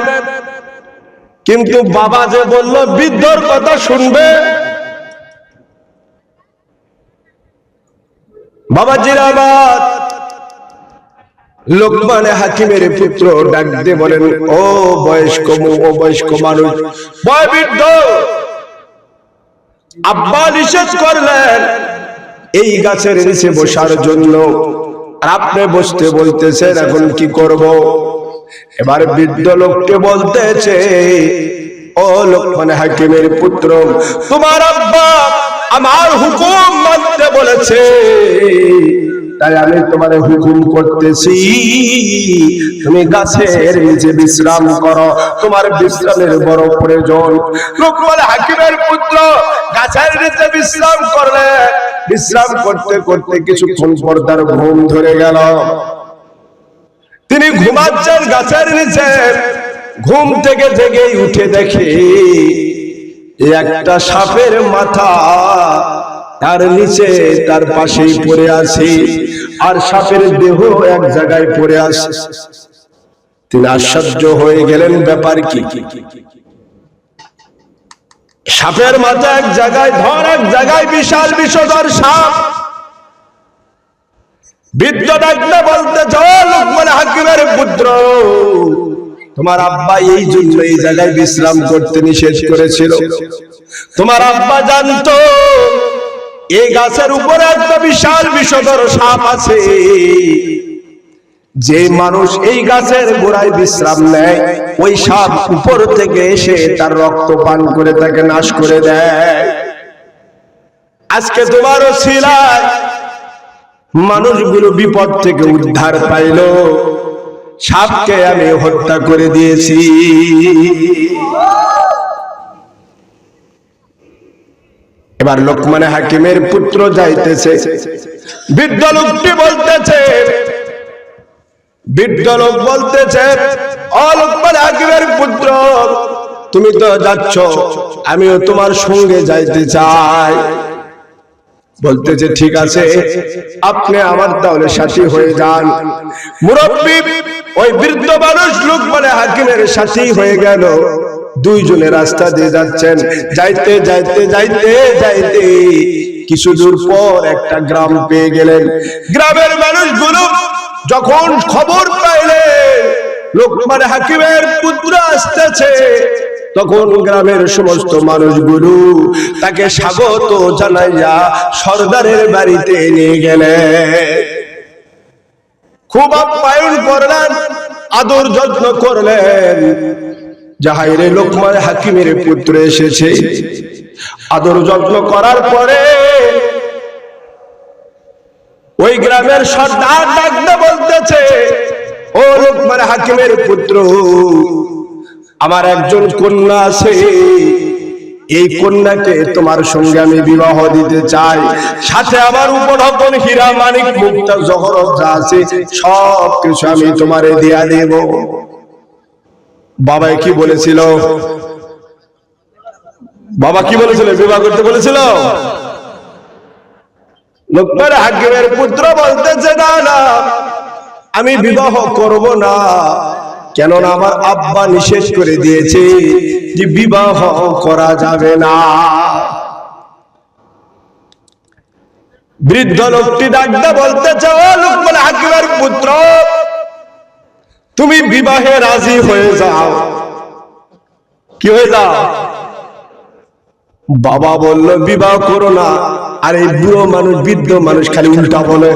কিন্তু বাবা যে বলল বৃদ্ধর কথা শুনবে। বাবা জিরাবাদ লোকমান হাকিমের পুত্র ডাক দিয়ে বলেন, ও বয়স্ক মানুষ, বৃদ্ধ, আব্বা নিষেধ করলেন এই গাছের নিচে বসার জন্য, আর আপনি বসতে বলতেছেন, এখন কি করব? এবার বৃদ্ধ লোককে বলতেছে, ও লোকমান হাকিমের পুত্র, তোমার আব্বা আমার হুকুম মানতে বলেছে, তাই আমি তোমার হুকুম করতেছি, তুমি গাছের নিচে বিশ্রাম করো, তোমার বিশ্রামের বড় প্রয়োজন। লোকমান হাকিমের পুত্র গাছের নিচে বিশ্রাম করলে, বিশ্রাম করতে করতে কিছুক্ষণ পর তার ঘুম ধরে গেল। তিনি ঘুমাচ্ছেন গাছের নিচে। ঘুম থেকে জেগেই উঠে দেখে একটা সাপের মাথা তার নিচে, তার পাশেই পড়ে আছে, আর সাপের দেহ এক জায়গায় পড়ে আছে। তিনি আশ্চর্য হয়ে গেলেন, ব্যাপার কি? সাপের মাথা এক জায়গায়, ধর এক জায়গায়, বিশাল বিষধর সাপ। বৃদ্ধ ডাকতে বলতে, লোকমান হাকিমের পুত্র, তোমার আব্বা এই জন্য এই জায়গায় বিশ্রাম করতে নিষেধ করেছিল। তোমার আব্বা জানতো এই গাছের উপরে একটা বিশাল বিষধর সাপ আছে। যে মানুষ এই গাছের গোড়ায় বিশ্রাম নেয়, ওই সাপ উপর থেকে এসে তার রক্ত পান করে তাকে নাশ করে দেয়। আজকে তোমার ওসিলায় মানুষগুলো বিপদ থেকে উদ্ধার পাইল, সাপকে আমি হত্যা করে দিয়েছি। এবার লোকমান হাকিমের পুত্র যাইতেছে, বৃদ্ধ লোকটি বলতেছে, ও লোকমান হাকিমের পুত্র, তুমি তো যাচ্ছ, আমিও তোমার সঙ্গে যাইতে চাই। বলতেছে, ঠিক আছে, আপনি আমার তাহলে সাথী হয়ে যান। মুরব্বী ওই বৃদ্ধ মানুষ লোকমান হাকিমের সাথী হয়ে গেল। দুইজনে রাস্তা দিয়ে যাচ্ছেন। যাইতে যাইতে যাইতে যাইতে কিছু দূর পর একটা গ্রাম পেয়ে গেলেন। গ্রামের মানুষগুলো যখন খবর পাইলেন লোকমান হাকিমের পুত্র আসতেছে, তখন গ্রামের সমস্ত মানুষগুলো তাকে স্বাগত জানাইয়া সর্দারের বাড়িতে নিয়ে গেলেন। খুব আপ্যায়ন করলেন, আদর যত্ন করলেন। জাহাইরে লোকমান হাকিমের পুত্র এসেছে, আদর যত্ন করার পরে ওই গ্রামের সর্দার ডাকতে বলতেছে, ও লোকমান হাকিমের পুত্র, আমার একজন কন্যা আছে, এই কন্যাকে তোমার সঙ্গে আমি বিবাহ দিতে চাই, সাথে আমার উপঢৌকন হীরা মানিক মুক্তা জহরত যা আছে সব কিছু আমি তোমারে দিয়া দেব। বাবা কি বলেছিল? বাবা কি বলেছিল? বিবাহ করতে বলেছিল? লোকমান হাকিমের পুত্র বলতেছে, না না, আমি বিবাহ করব না, কেননা আমার আব্বা নিষেধ করে দিয়েছে যে বিবাহ করা যাবে না। বৃদ্ধ লোকটি ডাকতে বলতেছে, ও লোকমান হাকিমের পুত্র, তুমি বিবাহে রাজি হয়ে যাও। কি হয়ে যাও? বাবা বলল, বিবাহ করো না। আর এই বুড়ো মানুষ, বৃদ্ধ মানুষ খালি উল্টা বলে,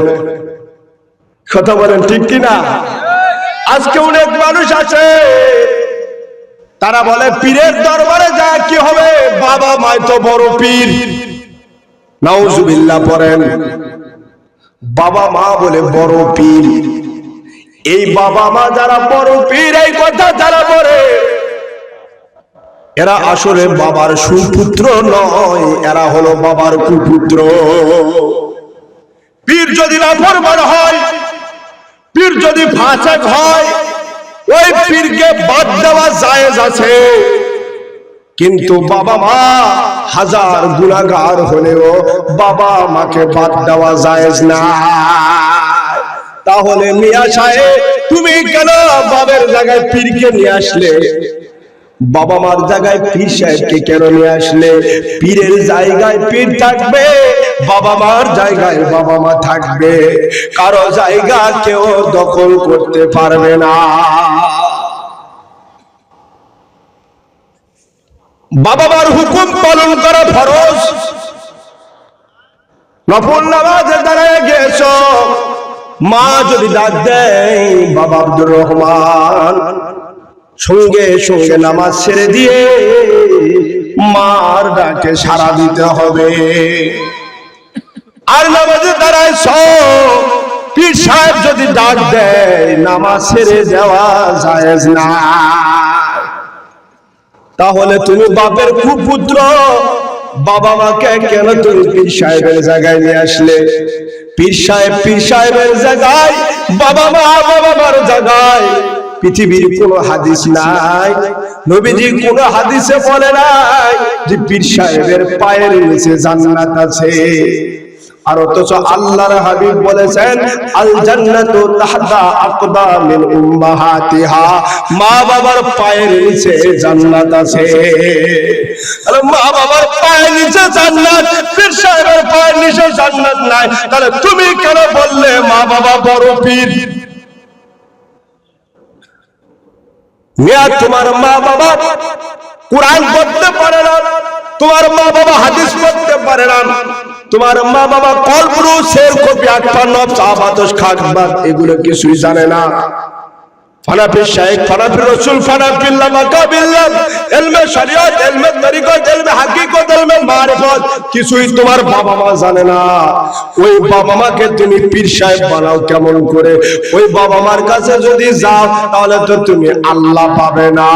কথা বলেন ঠিক কিনা? আজকে অনেক মানুষ আছে, তারা বলে পীরের দরবারে যা কি হবে, বাবা মায় তো বড় পীর। নাউজুবিল্লাহ পড়েন। বাবা মা বলে বড় পীর। এই বাবা মা যারা বড় পীর, এই কথা যারা বলে, এরা আসলে বাবার সুপুত্র নয়, এরা হলো বাবার কুপুত্র। পীর যদি নাফরমান হয়, পীর যদি ফাসিক হয়, ওই পীরকে বাদ দেওয়া জায়েজ আছে, কিন্তু বাবা মা হাজার গুনাহগার হলেও বাবা মাকে বাদ দেওয়া জায়েজ না। তাহলে মিয়া সাহেব, তুমি কেন বাবার জায়গায় পীরকে নিয়ে আসলে? বাবা মার জায়গায় পীর সাহেবকে কেন নিয়ে আসলে? পীরের জায়গায় পীর থাকবে, বাবা মার জায়গায় বাবা মা থাকবে, কারো জায়গা কেউ দখল করতে পারবে না। বাবা মার হুকুম পালন করা ফরজ। নফল নামাজে দাঁড়ায় গেছো, মা যদি ডাক দেয়, বাবা আব্দুর রহমান, সঙ্গে সঙ্গে নামাজ ছেড়ে দিয়ে মার ডাকে সাড়া দিতে হবে। আর নামাজে দাঁড়াইছ, পীর সাহেব যদি ডাক দেয়, নামাজ ছেড়ে যাওয়া জায়েজ না। তাহলে তুমি বাপের কুপুত্র, বাবা মাকে কেন তুমি পীর সাহেবের জায়গায় নিয়ে আসলে? পীর সাহেবের জায়গায়, বাবা মার জায়গায় পৃথিবীর কোন হাদিস নাই, নবীজি কোন হাদিসে বলে নাই যে পীর সাহেবের পায়ের নিচে জান্নাত আছে। আর অথচ আল্লাহর হাবিব বলেছেন, আল জান্নাতু তাহতা আকদামিল উম্মাহাতিহা, মা বাবার পায়ের নিচে জান্নাত আছে। আর মা বাবার পায়ের নিচে জান্নাত, পীর সাহেবের পায়ের নিচে জান্নাত নাই, তাহলে তুমি কেন বললে মা বাবা বড় পীর? মিয়া, তোমার মা বাবা কুরআন পড়তে পারে না, তোমার মা বাবা হাদিস পড়তে পারে না, তোমার মা বাবা কলবুরু শের কপি আটপা নব সাহাবাতস খাকবাত এগুলো কিছুই জানে না। ফানাফি শাইখ, ফানাফি রাসূল, ফানাফিল্লাহ মাকাবিল্লাহ, ইলমে শরিয়ত, ইলমে তরিকত, ইলমে হাকিকত, ইলমে মারিফত কিছুই তোমার বাবা মা জানে না। ওই বাবা মাকে তুমি পীর সাহেব বানাও কেমন করে? ওই বাবা মার কাছে যদি যাও, তাহলে তো তুমি আল্লাহ পাবে না।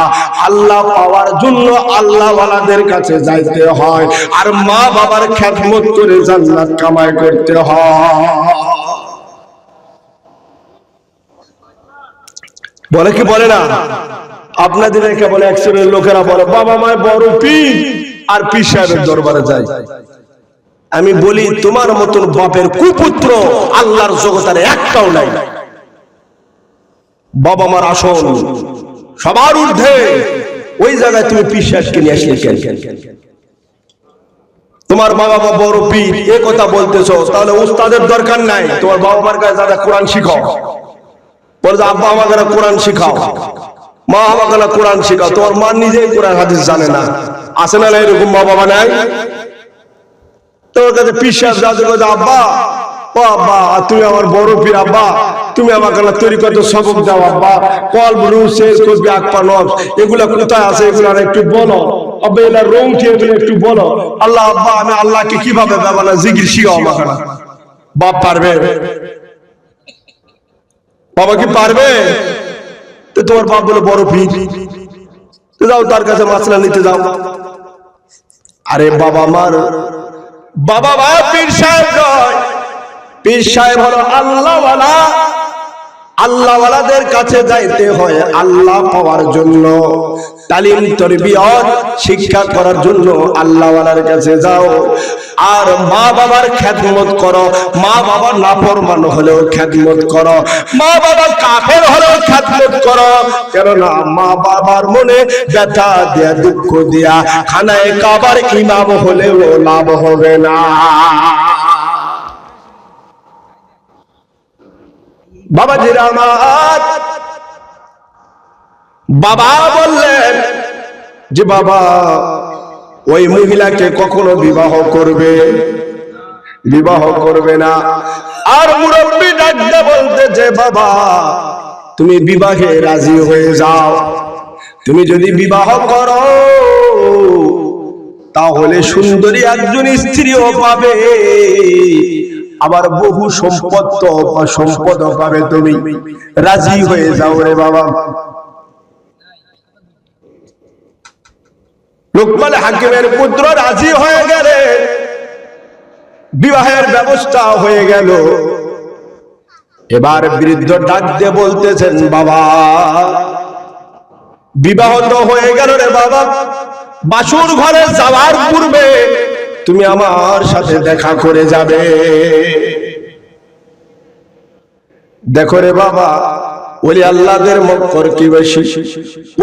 আল্লাহ পাওয়ার জন্য আল্লাহ ওয়ালাদের কাছে যাইতে হয়, আর মা বাবার খেদমত করে জান্নাত কামাই করতে হয়। বলে কি বলে না? আপনাদের একে বলে, এক শ্রেণীর লোকেরা বলে বাবা মায় বড় পীর, আর পীর সাহেবের দরবারে যায়। আমি বলি, তোমার মতন বাপের কুপুত্র আল্লাহর জগতে একটাও নাই। বাবা মার আসল সবার ঊর্ধ্বে, ওই জায়গায় তুমি পীর সাহেবকে নিয়ে আসলে কেন? তোমার বাবা মা বড় পীর, এ কথা বলতেছো, তাহলে উস্তাদের দরকার নাই, তোমার বাবা মার কাছে যারা কোরআন শিখাও। বলে আব্বা আমাকে কোরআন শিখাও, মা আমাকে কোরআন শিখাও। তোমার মা নিজেই কোরআন হাদিস জানে না, আছে না এরকম মা বাবা নাই? তোর কাছে পীর সাহেব যাদের কাছে, আব্বা ও আব্বা তুমি আমার বড় পীর, আব্বা তুমি আমাকে তরিকত সবক দাও আব্বা, কলব রূহ শেষ করবি আকপা নফস এগুলা কোথায় আছে এগুলা একটু বলো আব্বা, এগুলা রং কি এগুলো একটু বলো। আল্লাহ আব্বা আমি আল্লাহকে কিভাবে বাবা জিকির শিখাও আমাকে না। বাপ পারবে? বাবা কি পারবে? তো তোমার বাপ বলে বড় পীর, যাও তার কাছে মাসলা নিতে যাও। আরে বাবা আমার বাবা পীর সাহেব নয়, পীর সাহেব হলো আল্লাহওয়ালা। আল্লাহওয়ালাদের কাছে যাইতে হয় আল্লাহ পাওয়ার জন্য, তালিম তরবিয়ত শিক্ষা করার জন্য আল্লাহওয়ালার কাছে যাও। আর মা বাবার খেদমত করো, মা বাবা নাফরমান হলেও খেদমত করো, মা বাবা কাফের হলেও খেদমত করো। কেননা মা বাবার মনে ব্যথা দিয়া দুঃখ দিয়া খানায় কাবার ইমাম হলেও লাভ হবে না। বাবাজিরা আমার, বাবা বললেন যে বাবা ওই মহিলাকে কখনো বিবাহ করবে না। আর মুরব্বী ডাকতে বলতে যে বাবা তুমি বিবাহে রাজি হয়ে যাও, তুমি যদি বিবাহ করো তাহলে সুন্দরী একজন স্ত্রীও পাবে, আবার বহু সম্পদও পাবে, তুমি রাজি হয়ে যাও রে বাবা। লোকমান হাকিমের পুত্র রাজি হয়ে গেলে বিবাহের ব্যবস্থা হয়ে গেল। এবার বৃদ্ধ ডাক দিয়ে বলতেছেন বাবা বিবাহ তো হয়ে গেল রে বাবা, বাসুর ঘরে যাওয়ার পূর্বে তুমি আমার সাথে দেখা করে যাবে। দেখো রে বাবা ওলি আল্লাহদের মক্কর কি বেশি,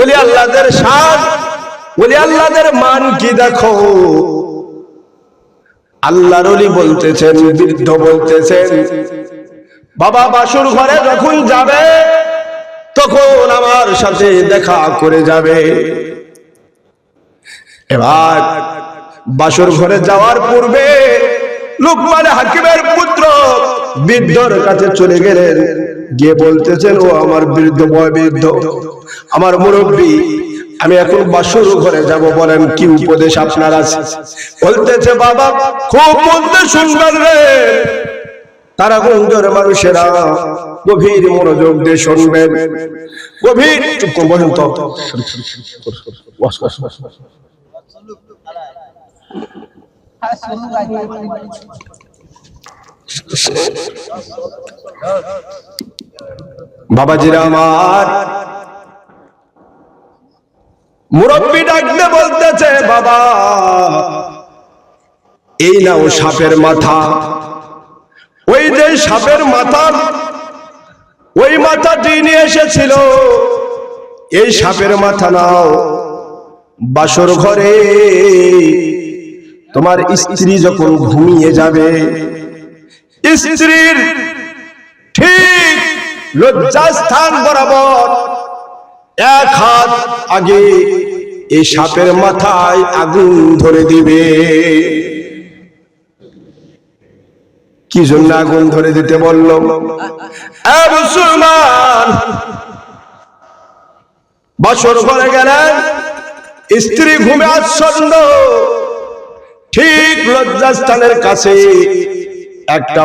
ওলি আল্লাহদের শান, ওলি আল্লাহদের মান কি দেখো। আল্লাহর ওলি বলতেছেন, বৃদ্ধ বলতেছেন বাবা বাসুর ঘরে যখন যাবে তখন আমার সাথে দেখা করে যাবে। এবার বাসর ঘরে যাওয়ার পূর্বে লোকমান হাকিমের পুত্র বৃদ্ধর কাছে চলে গেলেন, গিয়ে বলতেছেন ও আমার বৃদ্ধ আমার মুরব্বী, আমি এখন বাসর ঘরে যাব, বলেন কি উপদেশ আপনার আছে। বলতেছে বাবা খুব মধ্যে শুনবেন রে, তারা গঞ্জের মানুষেরা গভীর মনোযোগ দিয়ে শুনবেন, গভীর চুপ বসেন তো। বাবাজিরা আমার, মুরব্বী ডাকতে বলতেছে বাবা এই নাও সাপের মাথা, ওই যে সাপের মাথা, ওই মাথাটি নিয়ে এসেছিল, এই সাপের মাথা নাও, বাসর ঘরে তোমার স্ত্রী যখন ঘুমিয়ে যাবে, স্ত্রীর ঠিক লজ্জাস্থান বরাবর এক হাত আগে এই সাপের মাথায় আগুন ধরে দিবে। কি জন্য আগুন ধরে দিতে বলল? মুসলমান বাসর ঘরে গেলেন, স্ত্রী ঘুমে আচ্ছন্ন, ঠিক লজ্জাস্থানের কাছে একটা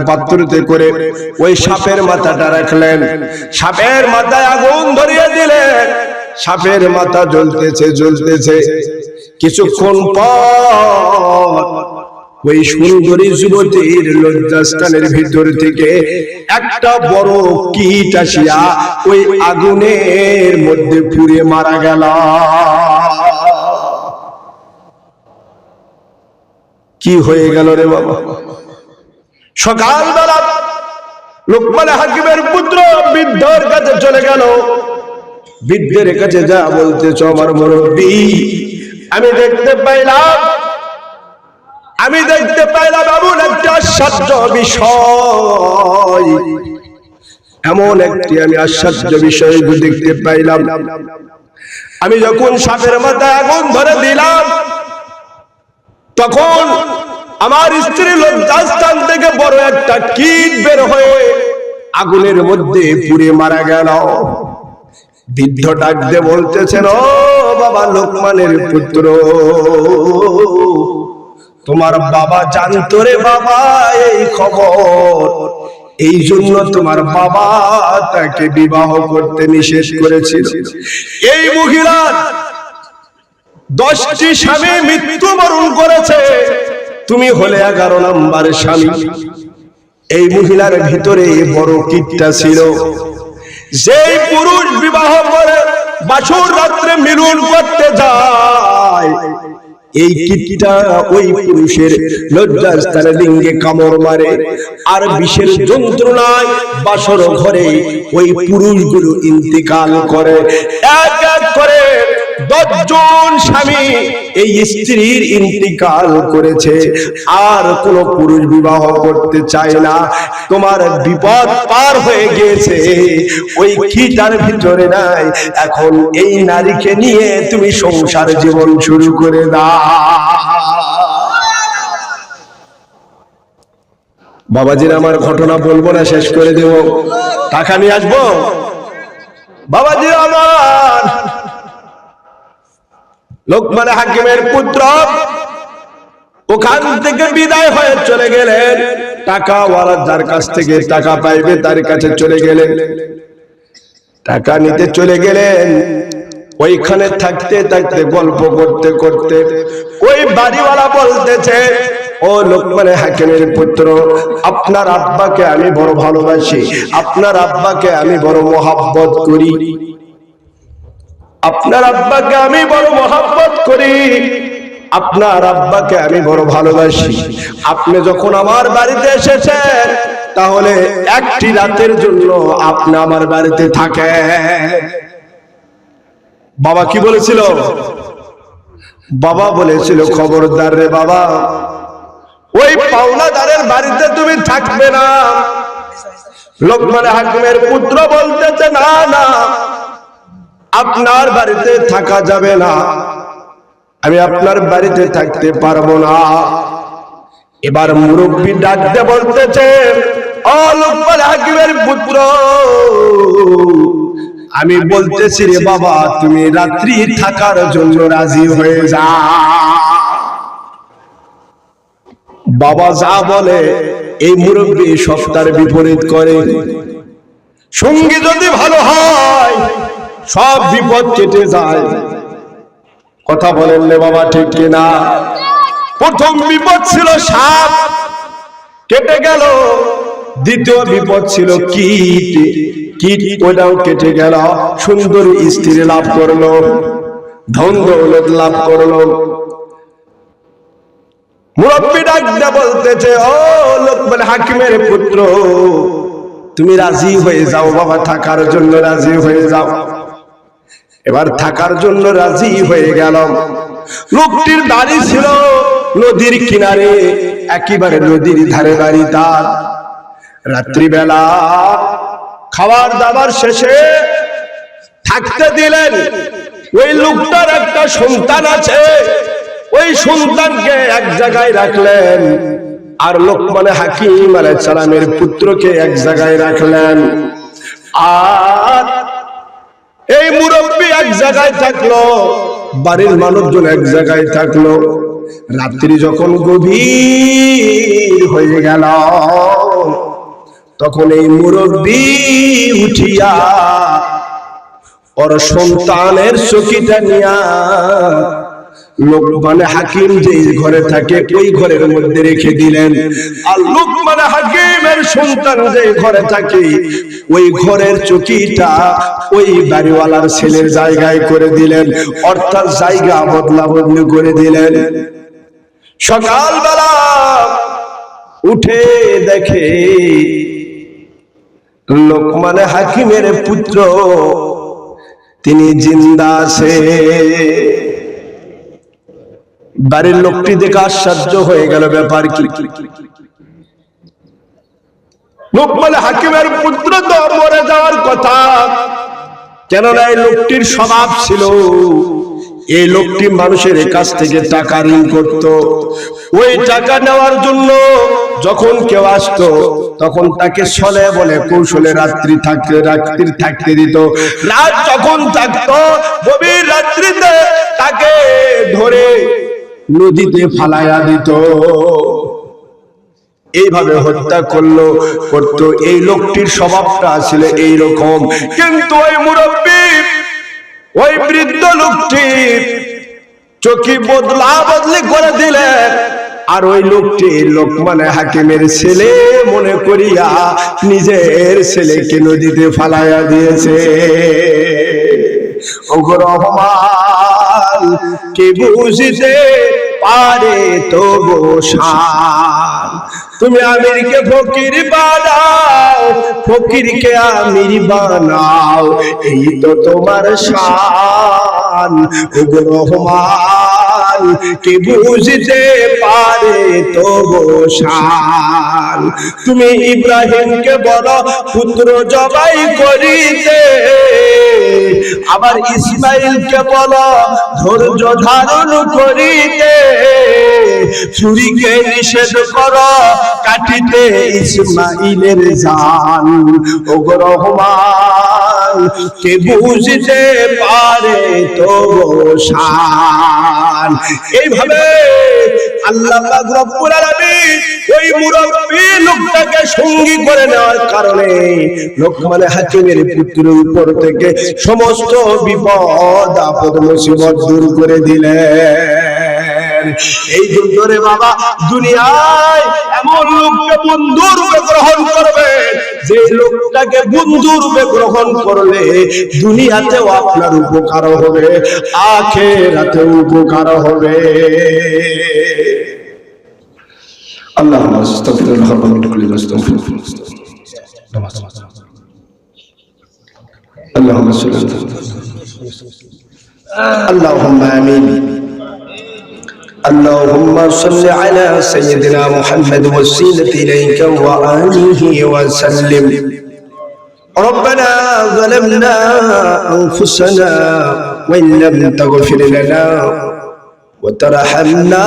পাত্রতে করে ওই সাপের মাথাটা রাখলেন, সাপের মাথায় আগুন ধরিয়ে দিলেন, সাপের মাথা জ্বলতেছে। কিছুক্ষণ পর ওই সুন্দরী যুবতীর লজ্জাস্থানের ভিতর থেকে একটা বড় কীট আসিয়া ওই আগুনের মধ্যে পুড়ে মারা গেল। কি হয়ে গেল রে বাবা? সকালবেলা লোকমান হাকিমের পুত্র বৃদ্ধর কাছে চলে গেল, বৃদ্ধের কাছে যা বলতেছ আমার মুরব্বী, আমি দেখতে পাইলাম এমন একটা আশ্চর্য বিষয়, এমন একটি আমি আশ্চর্য বিষয় দেখতে পাইলাম। আমি যখন সাপের মাথায় আগুন ধরে দিলাম তখন আমার স্ত্রী লজ্জাস্থান থেকে বড় একটা কীট বের হয়ে আগুনের মধ্যে পুড়ে মারা গেল। বৃদ্ধ ডাক দিয়ে বলতেছেন, ও বাবা লোকমানের পুত্র, তোমার বাবা জানতো রে বাবা এই খবর, এই জন্য তোমার বাবা তাকে বিবাহ করতে নিষেধ করেছিল। এই মহিলার 10টি স্বামী মৃত্যুবরণ করেছে, তুমি হলে 11 নম্বর স্বামী। এই মহিলার ভিতরে বড় কীটটা ছিল। যেই পুরুষ বিবাহ করে বাসর রাত্রে মিলন করতে যায়, এই কীটটা ওই পুরুষের লজ্জাস্থানে লিঙ্গে কামড় মারে, আর বিষের যন্ত্রণায় বাসর ঘরে ওই পুরুষগুলো ইন্তিকাল করে। এক এক করে 10 জন স্বামী এই স্ত্রীর ইন্তিকাল করেছে, আর কোন পুরুষ বিবাহ করতে চায় না। তোমার বিপদ পার হয়ে গিয়েছে, ওই কীটার ভিতরে নাই। এখন এই নারীকে নিয়ে তুমি সংসার জীবন শুরু করে দাও। বাবাজির আমার ঘটনা বলবো না, শেষ করে দেব, টাকা নিয়ে আসবো। বাবাজি আমার, লোকমান হাকিমের পুত্র ওখান থেকে বিদায় হয়ে চলে গেলেন। টাকাওয়ালা যার কাছ থেকে টাকা পাইবে তার কাছে চলে গেলেন, টাকা নিতে চলে গেলেন। ওইখানে থাকতে থাকতে গল্প করতে করতে ওই বাড়িওয়ালা বলতেছে, ও লোকমান হাকিমের পুত্র, আপনার আব্বাকে আমি বড় ভালোবাসি, আপনার আব্বাকে আমি বড় মহব্বত করি, আপনার আব্বাকে আমি বড় মহব্বত করি, আপনার আব্বাকে আমি বড় ভালোবাসি। আপনি যখন আমার বাড়িতে এসেছেন, তাহলে একটি রাতের জন্য আপনি আমার বাড়িতে থাকেন। বাবা কি বলেছিল? বাবা বলেছিল, খবরদার রে বাবা, ওই পাওনাদারের বাড়িতে তুমি থাকবে না। লোকমান হাকিমের পুত্র বলতেছে, না না, আপনার বাড়িতে থাকা যাবে না, আমি আপনার বাড়িতে থাকতে পারবো না। এবার মুরব্বী ডাকতে বলতেছে, ও লোকমান হাকিমের পুত্র, আমি বলতেছি রে বাবা, তুমি রাত্রি থাকার জন্য রাজি হয়ে যাও। বাবা যা বলে এই মুরব্বী সব তার বিপরীত করে। সঙ্গী যদি ভালো হয় সব বিপদ কেটে যায়। কথা বলেন রে বাবা, ঠিক কিনা? প্রথম বিপদ ছিল সাপ, কেটে গেল। দ্বিতীয় বিপদ ছিল কীট, কীট ওটাও কেটে গেল। সুন্দর স্ত্রী লাভ করলো, ধন দৌলত লাভ করলো। মুরব্বী ডাকতে বলতেছে, ও লোকমান হাকিমের পুত্র, তুমি রাজি হয়ে যাও বাবা, থাকার জন্য রাজি হয়ে যাও। এবার থাকার জন্য রাজি হয়ে গেল। লোকটির বাড়ি ছিল নদীর কিনারে, একেবারে নদীর ধারে বাড়ি তার। রাত্রিবেলা খাবার দাবার শেষে থাকতে দিলেন। ওই লোকটার একটা সন্তান আছে, ওই সন্তানকে এক জায়গায় রাখলেন, আর লোকমান হাকিম আলাইহিস সালামের পুত্রকে এক জায়গায় রাখলেন। আর এই মুরব্বী এক জায়গায় থাকলো, বাড়ির মানুষজন এক জায়গায় থাকলো। রাত্রি যখন গভীর হয়ে গেল, তখন এই মুরব্বী উঠিয়া ওর সন্তানের চকিটা নিয়া লোকমান হাকিম যে ঘরে থাকে ওই ঘরের মধ্যে রেখে দিলেন। আর লোকমান হাকিমের সন্তান যে ঘরে থাকে ওই ঘরের চকিটা ওই বাড়িওয়ালার ছেলের জায়গায় করে দিলেন, অর্থাৎ জায়গা বদলা বদলি করে দিলেন। সকালবেলা উঠে দেখে লোকমান হাকিমের পুত্র তিনি জিন্দা আছে। বাড়ির লোকটি দেখে আশ্চর্য হয়ে গেল, ব্যাপার কি? লোকমান হাকিমের পুত্র তো মরে যাওয়ার কথা, কেননা এই লোকটির স্বভাব ছিল এই লোকটি মানুষের কাছ থেকে টাকা ঋণ করত। ওই টাকা নেওয়ার জন্য যখন কেউ আসতো তখন তাকে ছলে বলে কৌশলে রাত্রি থাকতে দিত। রাত যখন থাকতো গভীর রাত্রিতে তাকে ধরে নদীতে ফালাইয়া দিত। এইভাবে হত্যা করতো। এই লোকটির স্বভাবটা ছিল এইরকম। কিন্তু ওই মুরব্বী, ওই বৃদ্ধ লোকটি চোখে বদলি করে দিলেন, আর ওই লোকটি লোকমান হাকিমের ছেলে মনে করিয়া নিজের ছেলেকে নদীতে ফালাইয়া দিয়েছে। ওগো রহমান, কে বুঝিতে পারে তবু শান। তুমি আমিরকে ফকির বানাও, ফকিরকে আমির বানাও, এই তো তোমার শান। ওগো রহমান, কে বুঝতে পারে তবু শান। তুমি ইব্রাহিমকে বলো পুত্র জবাই করিতে, আবার ইসমাইলকে বলো ধৈর্য ধারণ করিতে। ছুরিকে নিষেধ করো কাটিতে ইসমাইলের জান। ওগো রহমান, কে বুঝতে পারে তবু শান। এইভাবে আল্লাহ পাক রব্বুল আলামিন ওই মুরব্বী লোকটাকে সঙ্গী করে নেওয়ার কারণে লোকমান হাকিমের পুত্রের উপর থেকে সমস্ত বিপদ আপদ মুসিবত দূর করে দিলেন। এই জন্য রে বাবা, দুনিয়ায় এমন লোককে বন্ধু রূপে গ্রহণ করবে, যে লোকটাকে বন্ধু রূপে গ্রহণ করলে দুনিয়াতেও আপনার উপকার হবে, আখিরাতেও উপকার হবে। আল্লাহুম্মা আস্তাগফিরুল্লাহ ওয়া আতুবু ইলাইহি আল্লাহুম্মা সাল্লি আল্লাহুম্মা আমিন। اللهم صل على سيدنا محمد وسيلة إليك وآله وسلم. ربنا ظلمنا أنفسنا وإن لم تغفر لنا وترحمنا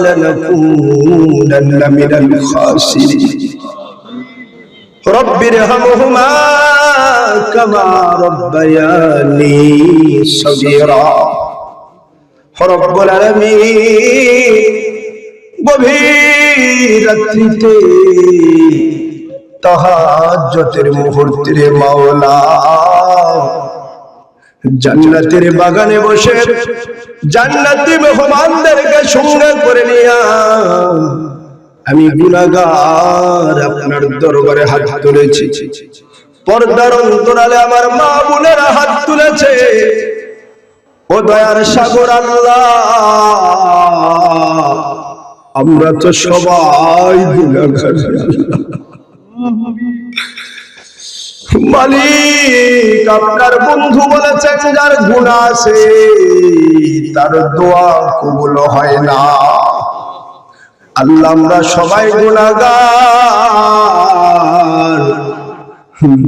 لنكونن من الخاسرين. رب ارحمهما كما ربياني صغيرا. রব্বুল আলামিন গভীর রাত্রিতে তাহাজ্জুদের মুহূর্তে মাওলা জান্নাতের বাগানে বসে জান্নাতি মেহমানদেরকে সঙ্গে করে নিয়া আমি গুনাহগার আপনার দরবারে হাত তুলেছি। পর্দার অন্তরালে আমার মা বোনেরা হাত তুলেছে। ও দয়ার সাগর আল্লাহ, আমরা তো সবাই গুনাহগার। মালিক, আপনার বন্ধু বলেছেন যার গুনাহ আছে তার দোয়া কবুল হয় না। আল্লাহ, আমরা সবাই গুনাহগার,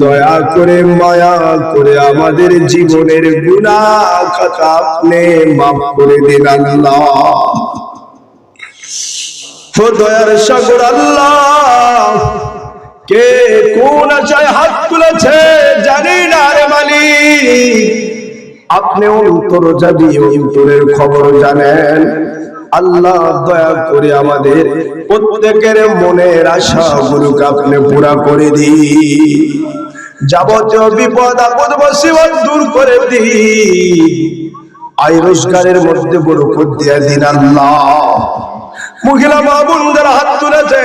দয়া করে মায়া করে আমাদের জীবনের গুনাহ খাতা আপনি মাফ করে দিন আল্লাহ। ও দয়ার সাগর আল্লাহ, কে কোন আশায় হাত তুলেছে জানি না রে মালিক, আপনি অন্তর জানি অন্তরের খবর জানেন। আল্লাহ, দয়া করে আমাদের প্রত্যেকের মনের আশাগুলোকে আপনি পুরা করে দিন। যাবতীয় বিপদ আপদ মুসিবত দূর করে দিন। আয় রোজগারের মধ্যে বরকত দিয়ে দিন আল্লাহ। মহিলা মা বোনদের হাত তুলেছে,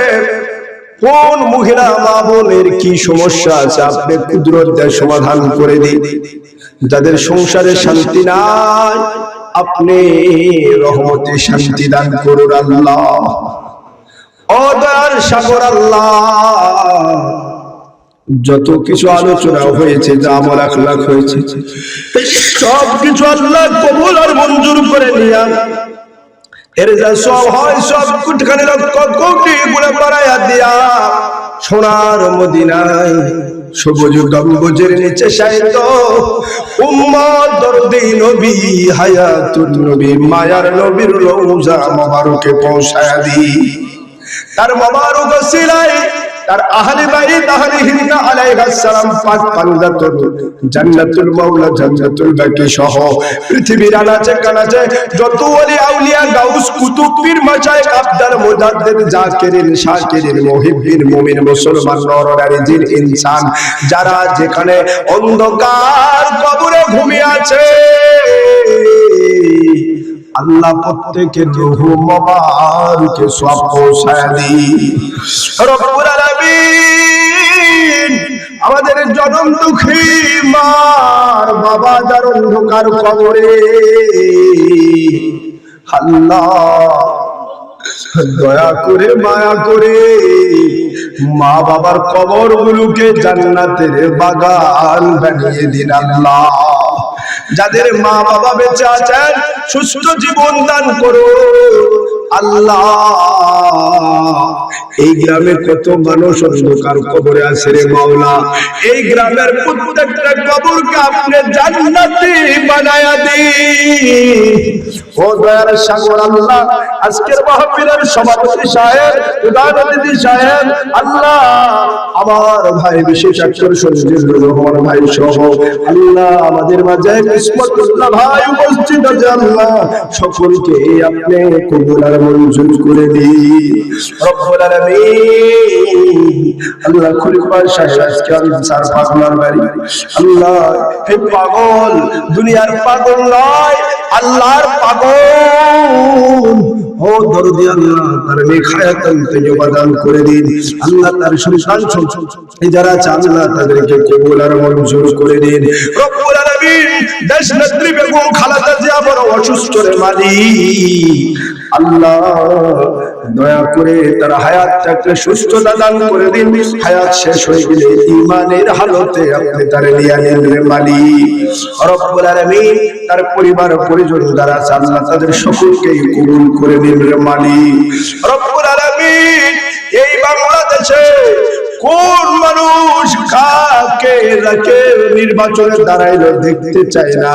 কোন মহিলা মা বোনের কি সমস্যা আছে আপনি কুদরত দিয়ে সমাধান করে দিন। যাদের সংসারে শান্তি নাই আপনি রহমতে শান্তি দান করুন আল্লাহ। ও দয়ার সাগর আল্লাহ, যত কিছু আলোচনা হয়েছে, যা আমল আখলাক হয়েছে, সব কিছু আল্লাহ কবুল আর মঞ্জুর করে নিয়া এর যা সব হয় সব কোটিখানি লক্ষ কোটি গুণে বাড়াইয়া দিয়া সোনার মদিনায় সবুজ গম্বুজের নিচে শায়িত উম্মত দরদি নবী হায়াতুন নবী মায়ার নবীর রওজা মোবারকে পৌঁছায়া দি তার মোবারক ওসিলায় তার আহলে বাইত আহলে হিন্দ আলাইহিস সালাম পাক পাঞ্জাতুল জান্নাতুল মাওলা জান্নাতুল বাকি সহ পৃথিবীর আনাচে কানাচে যত ওলি আউলিয়া গাউস কুতুব পীর মাশায়েখ আবদাল মুজাদ্দিদ জাকিরিন শাকিরিন মুহিব্বিন মুমিন মুসলমান নরনারী জিন ইনসান যারা যেখানে অন্ধকার কবরে ঘুমিয়ে আছে আল্লাহ প্রত্যেকের রূহ মুবারকে সওয়াব পৌঁছায় দি রব্বুল আলামিন আমাদের জনম দুঃখী মার বাবা যার অন্ধকার কবরে আল্লাহ দয়া করে মায়া করে মা বাবার কবর গুলোকে জান্নাতের বাগান বানিয়ে দিন আল্লাহ যাদের মা বাবা বেঁচে আছেন সুস্থ জীবন দান করো আল্লাহ এই গ্রামে কত মানুষ অন্ধকার কবরে আছে রে মাওলা এই গ্রামের প্রত্যেকটা কবরকে আপনি জান্নাতি বানায়া দিন ও দয়ার সাগর আল্লাহ আজকের মাহফিলের সভাপতি সাহেব প্রধান অতিথি সাহেব আল্লাহ আমার ভাই বিশেষ আকর সঞ্জিদুর রহমান ভাই সহ আল্লাহ আমাদের মাঝে কিসমতুল্লাহ ভাই উপস্থিত আছে আল্লাহ সকলকে আপনি কবুল আর মঞ্জুর করে দিন রব্বুল আলামিন আল্লাহ খলিফা সাহেব আজকে আনসার পাগলার বাড়ি আল্লাহ হে পাগল দুনিয়ার পাগল নয় আল্লাহর পাগল ও দরদি আল্লাহ তার নেক হায়াতান তাইয়্যিবা দান করে দিন আল্লাহ তার সন্তান যারা চান আল্লাহ তাদেরকে কবুল আর মঞ্জুর করে দিন রব্বুল আলামিন দেশ নেত্রী বেগম খালেদা জিয়া বড় অসুস্থ রে মালিক আল্লাহ দয়া করে তার হায়াতটাকে সুস্থতা দান করে দিন হায়াত শেষ হয়ে গেলে ঈমানের হালতে আপনি তার নিয়ে নেন রে মালিক রব্বুল আলামিন তার পরিবার পরিজন যারা আছে আল্লাহ তাদের সকলকে কবুল করে দিন রে মালিক রব্বুল আলামিন এই বাংলাদেশে কোন মানুষ কাকে রাখে নির্বাচনে দাঁড়াইলো দেখতে চাই না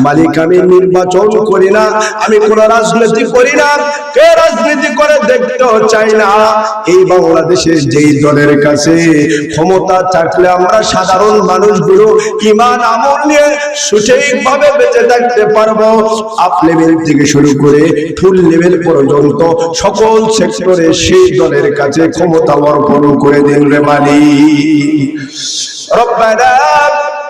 মালিক আমি নির্বাচন করি না আমি কোন রাজনীতি করি না কে রাজনীতি করে দেখতেও চাই না এই বাংলাদেশের যেই দলের কাছে ক্ষমতা থাকলে আমরা সাধারণ মানুষগুলো ঈমান আমল নিয়ে সঠিকভাবে বেঁচে থাকতে পারবো আপ লেভেল থেকে শুরু করে ফুল লেভেল পর্যন্ত সকল সেক্টরে সেই দলের কাছে ক্ষমতা অর্পণ করে দিন রে ربنا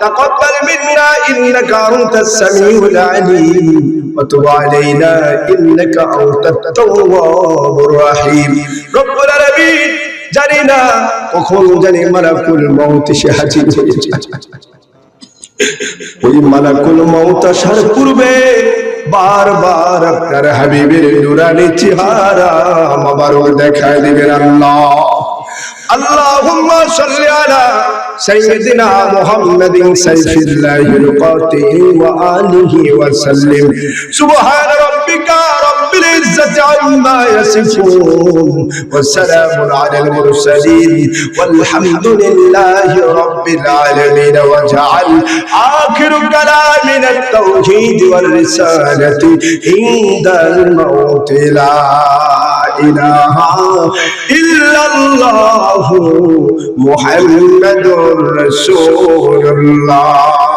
تقبل منا إنك أنت السميع العليم وتب علينا إنك أنت التواب الرحيم رب العالمين জানি না কখন জানি মালাকুল মউত এসে হাজির হয়ে যায় ওই মালাকুল মউত আসার পূর্বে বারবার আপনার হাবিবের নুরানি চেহারা মোবারক দেখায় দিবেন আল্লাহ اللهم صل على سيدنا محمد سيف الله القاتل وآله وسلم سبحان ربك رب العزة عما يصفون وسلام على المرسلين والحمد لله رب العالمين وجعل آخر كلامنا التوحيد والرسالة عند الموت لا إله إلا الله محمد رسول الله